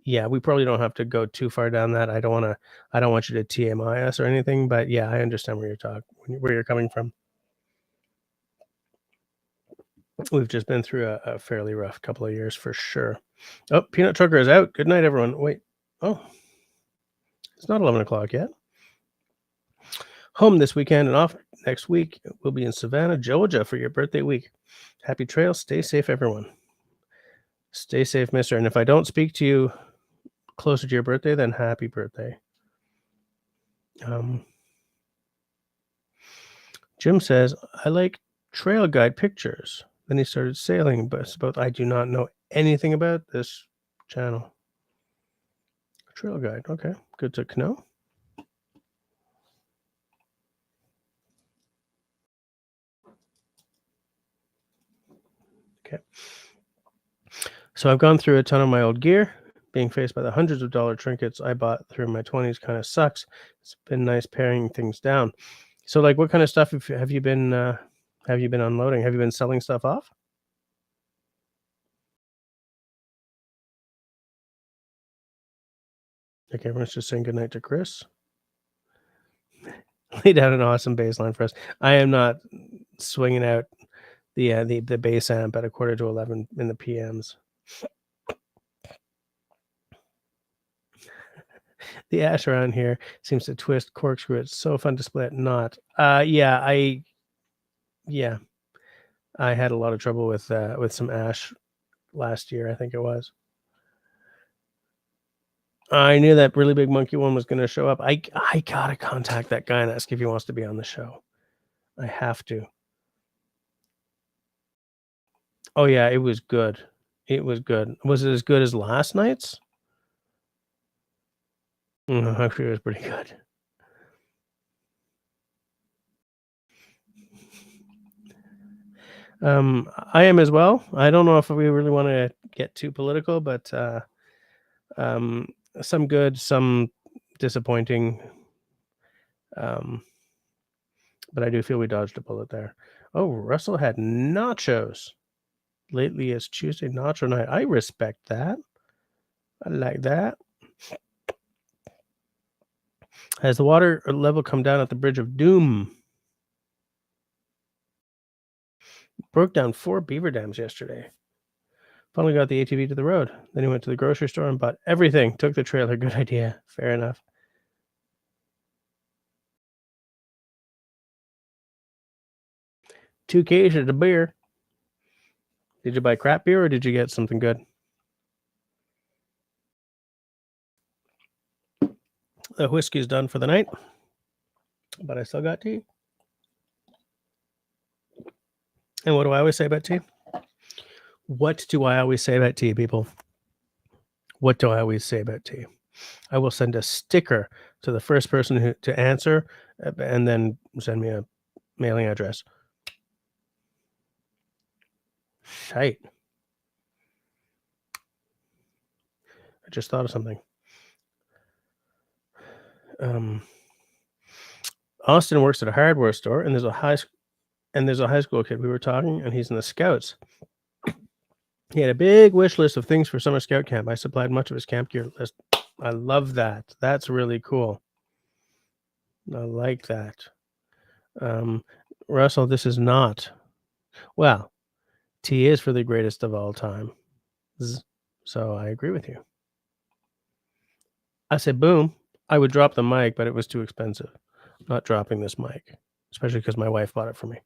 yeah, we probably don't have to go too far down that. I don't want you to TMI us or anything, but yeah, I understand where you're coming from. We've just been through a fairly rough couple of years for sure. Oh, Peanut Trucker is out. Good night, everyone. Wait. Oh, it's not 11 o'clock yet. Home this weekend and off next week. We'll be in Savannah, Georgia for your birthday week. Happy trails. Stay safe, everyone. Stay safe, mister. And if I don't speak to you closer to your birthday, then happy birthday. Jim says, I like trail guide pictures. Then he started sailing, but I do not know anything about this channel. Trail guide. Okay. Good to know. Okay. So I've gone through a ton of my old gear. Being faced by the hundreds of dollar trinkets I bought through my 20s kind of sucks. It's been nice paring things down. So, like, what kind of stuff have you been unloading? Have you been selling stuff off? Okay, everyone's just saying goodnight to Chris. Laid out an awesome bass line for us. I am not swinging out the bass amp at 10:45 in the PMs. The ash around here seems to twist corkscrew. It's so fun to split. Not. Yeah. I had a lot of trouble with some ash last year, I think it was. I knew that really big monkey one was going to show up. I gotta contact that guy and ask if he wants to be on the show. I have to. Oh yeah, it was good. It was good. Was it as good as last night's? Actually, it was pretty good. I am as well. I don't know if we really want to get too political, but some good, some disappointing. But I do feel we dodged a bullet there. Oh, Russell had nachos. Lately it's Tuesday nacho night. I respect that. I like that. Has the water level come down at the Bridge of Doom? Broke down 4 beaver dams yesterday. Finally got the ATV to the road. Then he went to the grocery store and bought everything. Took the trailer. Good idea. Fair enough. Two cases of beer. Did you buy crap beer or did you get something good? The whiskey's done for the night, but I still got tea. And what do I always say about tea? What do I always say about tea, people? What do I always say about tea? I will send a sticker to the first person to answer and then send me a mailing address. Shite. I just thought of something. Austin works at a hardware store, and there's a high school kid. We were talking, and he's in the Scouts. He had a big wish list of things for summer scout camp. I supplied much of his camp gear list. I love that. That's really cool. I like that. Russell, this is not. Well, tea is for the greatest of all time. So I agree with you. I said, boom. I would drop the mic, but it was too expensive. I'm not dropping this mic, especially because my wife bought it for me.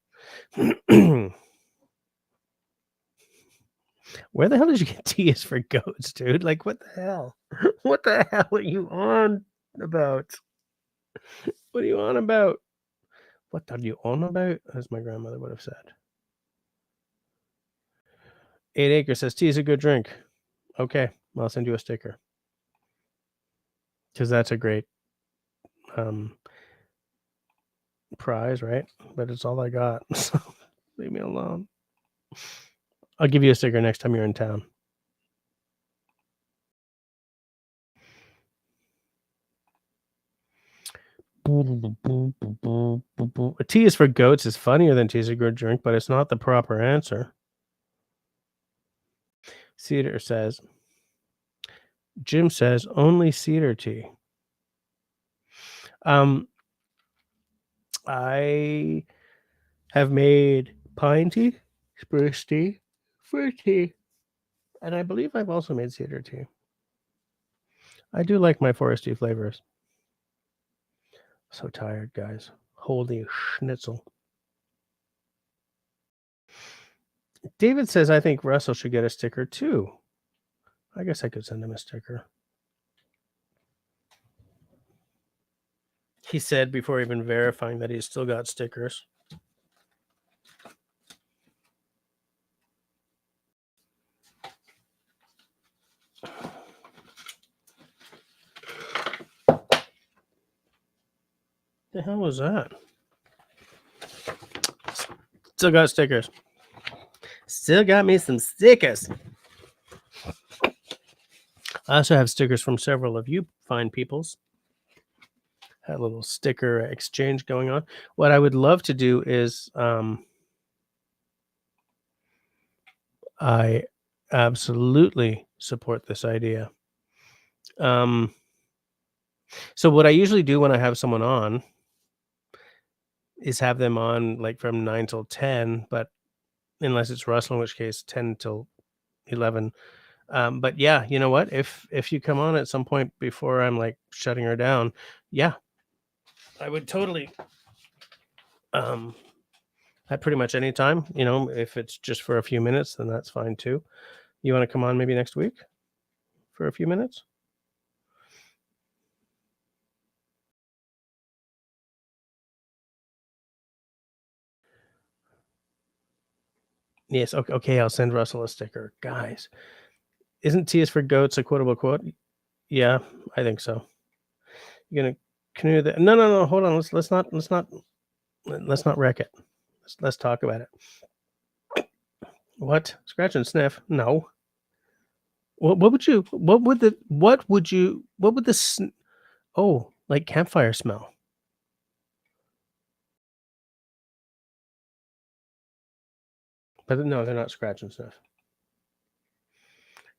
Where the hell did you get T is for goats, dude? Like, what the hell? What the hell are you on about? What are you on about? What are you on about? As my grandmother would have said. 8 Acre says tea is a good drink. Okay, I'll send you a sticker. Because that's a great prize, right? But it's all I got. So leave me alone. I'll give you a sticker next time you're in town. Tea is for goats is funnier than tea is a good drink, but it's not the proper answer. Cedar says, Jim says only cedar tea. I have made pine tea, spruce tea, fir tea, and I believe I've also made cedar tea. I do like my foresty flavors. So tired, guys. Holy schnitzel. David says, I think Russell should get a sticker too. I guess I could send him a sticker. He said before even verifying that he's still got stickers. The hell was that? Still got stickers. Still got me some stickers. I also have stickers from several of you fine peoples. Had a little sticker exchange going on. What I would love to do is I absolutely support this idea. So what I usually do when I have someone on is have them on like from 9 till 10, but unless it's Russell, in which case 10 till 11. But yeah, you know what? If you come on at some point before I'm like shutting her down, yeah, I would totally at pretty much any time. You know, if it's just for a few minutes, then that's fine too. You want to come on maybe next week for a few minutes? Yes. Okay. Okay. I'll send Russell a sticker, guys. Isn't T is for goats a quotable quote? Yeah, I think so. You're gonna canoe the no, no, no. Hold on. Let's not wreck it. Let's talk about it. What? Scratch and sniff? No. What would you? What would the? What would you? What would this? Oh, like campfire smell. But no, they're not scratch and sniff.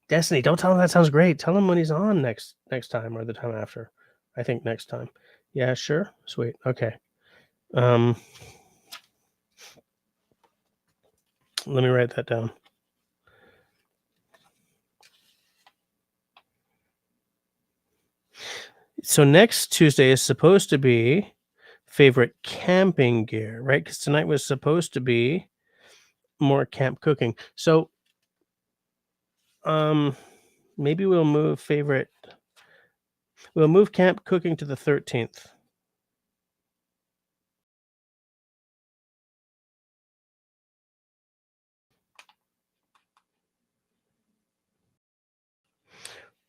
Destiny, don't tell him that sounds great. Tell him when he's on next time or the time after. I think next time. Yeah, sure. Sweet. Okay. Um, let me write that down. So next Tuesday is supposed to be favorite camping gear, right? Because tonight was supposed to be more camp cooking. So um maybe we'll move camp cooking to the 13th.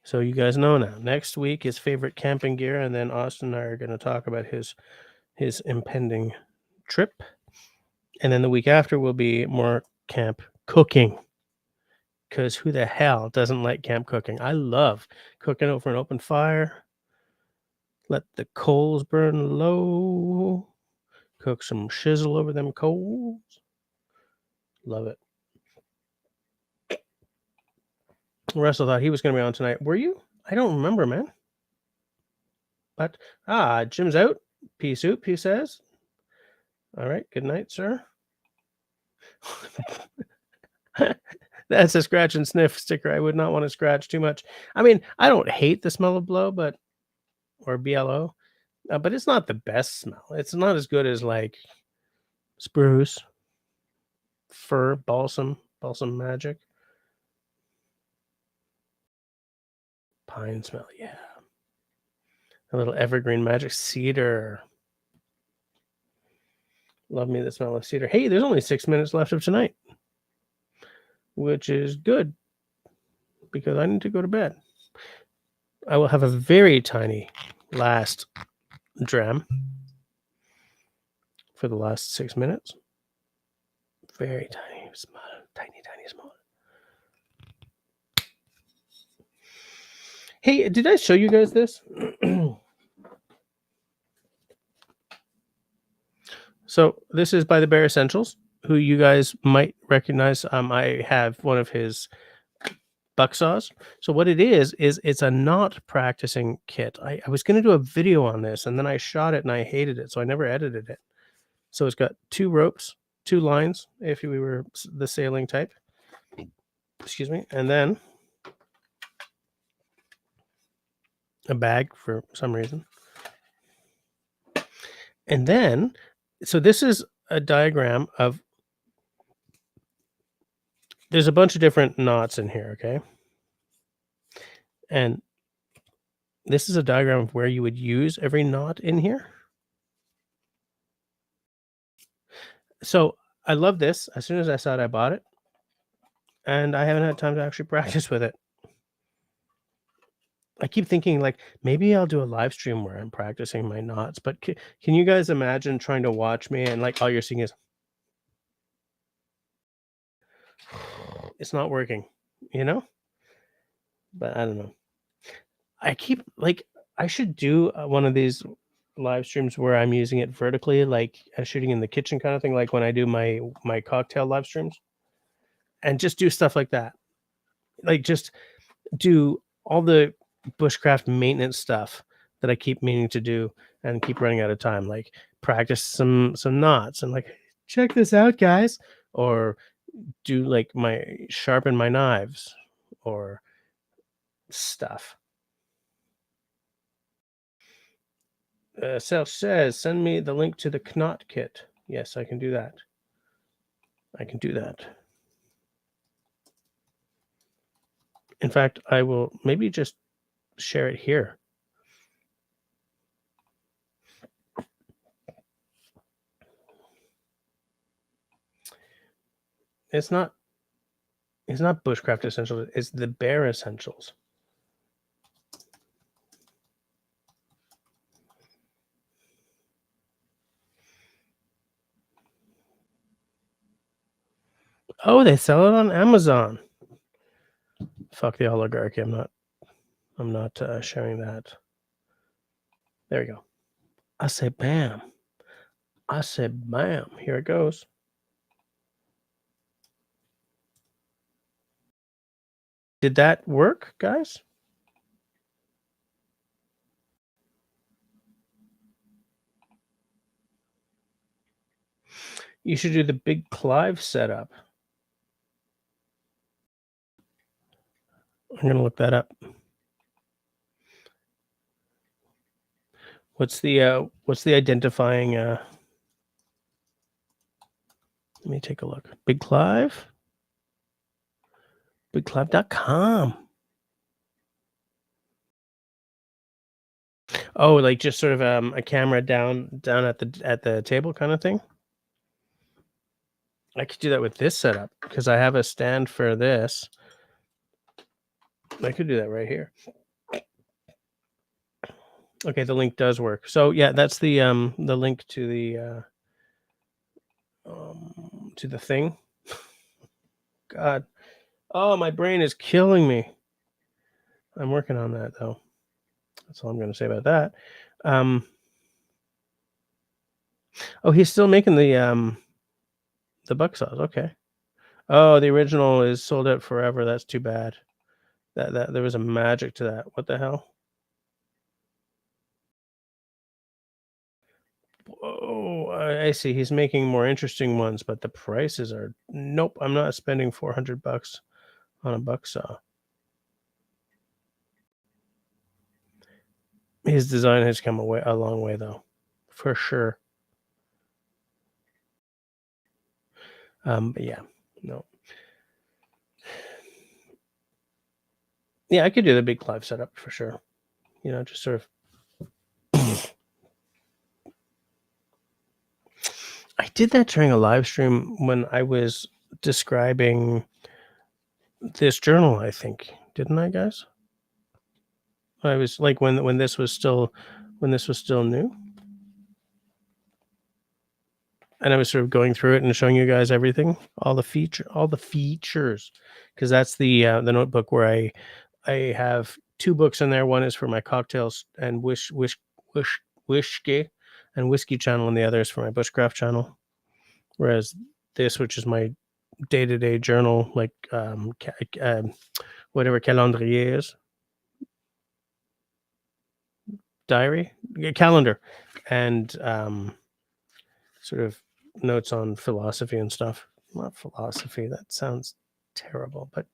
So you guys know now. Next week is favorite camping gear, and then Austin and I are going to talk about his impending trip. And then the week after will be more camp cooking. Because who the hell doesn't like camp cooking? I love cooking over an open fire. Let the coals burn low. Cook some shizzle over them coals. Love it. Russell thought he was going to be on tonight. Were you? I don't remember, man. But Jim's out. Peace out, he says. All right. Good night, sir. That's a scratch and sniff sticker. I would not want to scratch too much. I mean, I don't hate the smell of blow, or BLO, but it's not the best smell. It's not as good as like spruce, fir, balsam magic, pine smell. Yeah, a little evergreen magic, cedar. Love me the smell of cedar. Hey, there's only 6 minutes left of tonight, which is good because I need to go to bed. I will have a very tiny last dram for the last 6 minutes. Very tiny, small, tiny, small. Hey, did I show you guys this? So this is by the Bear Essentials, who you guys might recognize. I have one of his buck saws. So what it is it's a knot practicing kit. I was going to do a video on this, and then I shot it and I hated it, so I never edited it. So it's got 2 ropes, 2 lines, if we were the sailing type. Excuse me. And then a bag for some reason. And then, so this is a diagram of, there's a bunch of different knots in here, okay? And this is a diagram of where you would use every knot in here. So I love this. As soon as I saw it, I bought it. And I haven't had time to actually practice with it. I keep thinking like maybe I'll do a live stream where I'm practicing my knots, but can you guys imagine trying to watch me and like all you're seeing is it's not working, you know? But I don't know. I keep like I should do one of these live streams where I'm using it vertically, like shooting in the kitchen kind of thing, like when I do my cocktail live streams, and just do stuff like that. Like just do all the bushcraft maintenance stuff that I keep meaning to do and keep running out of time. Like practice some knots and like check this out, guys, or do like my sharpen my knives or stuff. Self says, send me the link to the knot kit. Yes, I can do that. I can do that. In fact, I will maybe just share it here. It's not Bushcraft Essentials, it's the Bear Essentials. Oh, they sell it on Amazon. Fuck the oligarchy. I'm not sharing that. There we go. I say bam. I said bam. Here it goes. Did that work, guys? You should do the Big Clive setup. I'm gonna look that up. What's the identifying let me take a look. Big Clive? BigClive.com. Oh, like just sort of a camera down at the table kind of thing? I could do that with this setup because I have a stand for this. I could do that right here. Okay, the link does work. So yeah, that's the link to the thing. God. Oh, my brain is killing me. I'm working on that though. That's all I'm going to say about that. Oh, he's still making the buck saws. Okay. Oh, the original is sold out forever. That's too bad. That there was a magic to that. What the hell? Oh, I see. He's making more interesting ones, but the prices are nope. I'm not spending $400 on a buck saw. His design has come a long way, though, for sure. But yeah, no. Yeah, I could do the Big Clive setup for sure. You know, just sort of. I did that during a live stream when I was describing this journal, I think. Didn't I, guys? I was like when this was still new. And I was sort of going through it and showing you guys everything, all the features, because that's the notebook where I have two books in there. One is for my cocktails and whiskey and whiskey channel, and the other is for my bushcraft channel. Whereas this, which is my day-to-day journal, like whatever calendrier is, diary, calendar, and sort of notes on philosophy and stuff. Not philosophy, that sounds terrible, but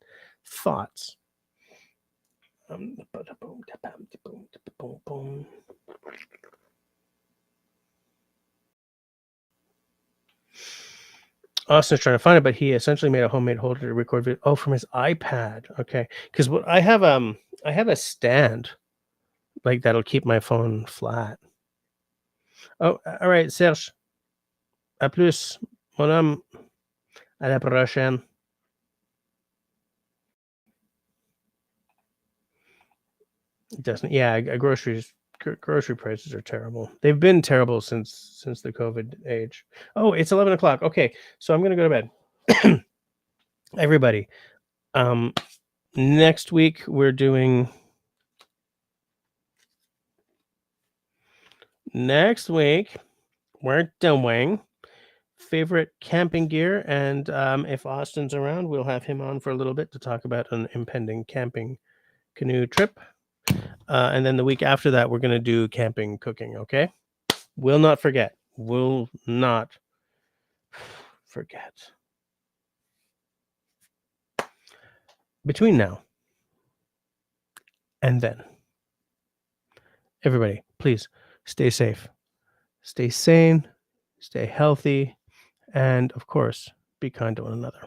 thoughts. Austin's trying to find it, but he essentially made a homemade holder to record video. Oh, from his iPad. Okay, because what I have a stand like that'll keep my phone flat. Oh, all right, Serge. À plus, mon homme. À la prochaine. It doesn't. Yeah, grocery prices are terrible. They've been terrible since the COVID age. Oh, it's 11 o'clock. Okay, so I'm gonna go to bed. Everybody, next week we're doing. Next week we're doing favorite camping gear, and if Austin's around, we'll have him on for a little bit to talk about an impending camping canoe trip. And then the week after that, we're going to do camping cooking, okay? Will not forget. Will not forget. Between now and then, everybody, please stay safe, stay sane, stay healthy, and of course, be kind to one another.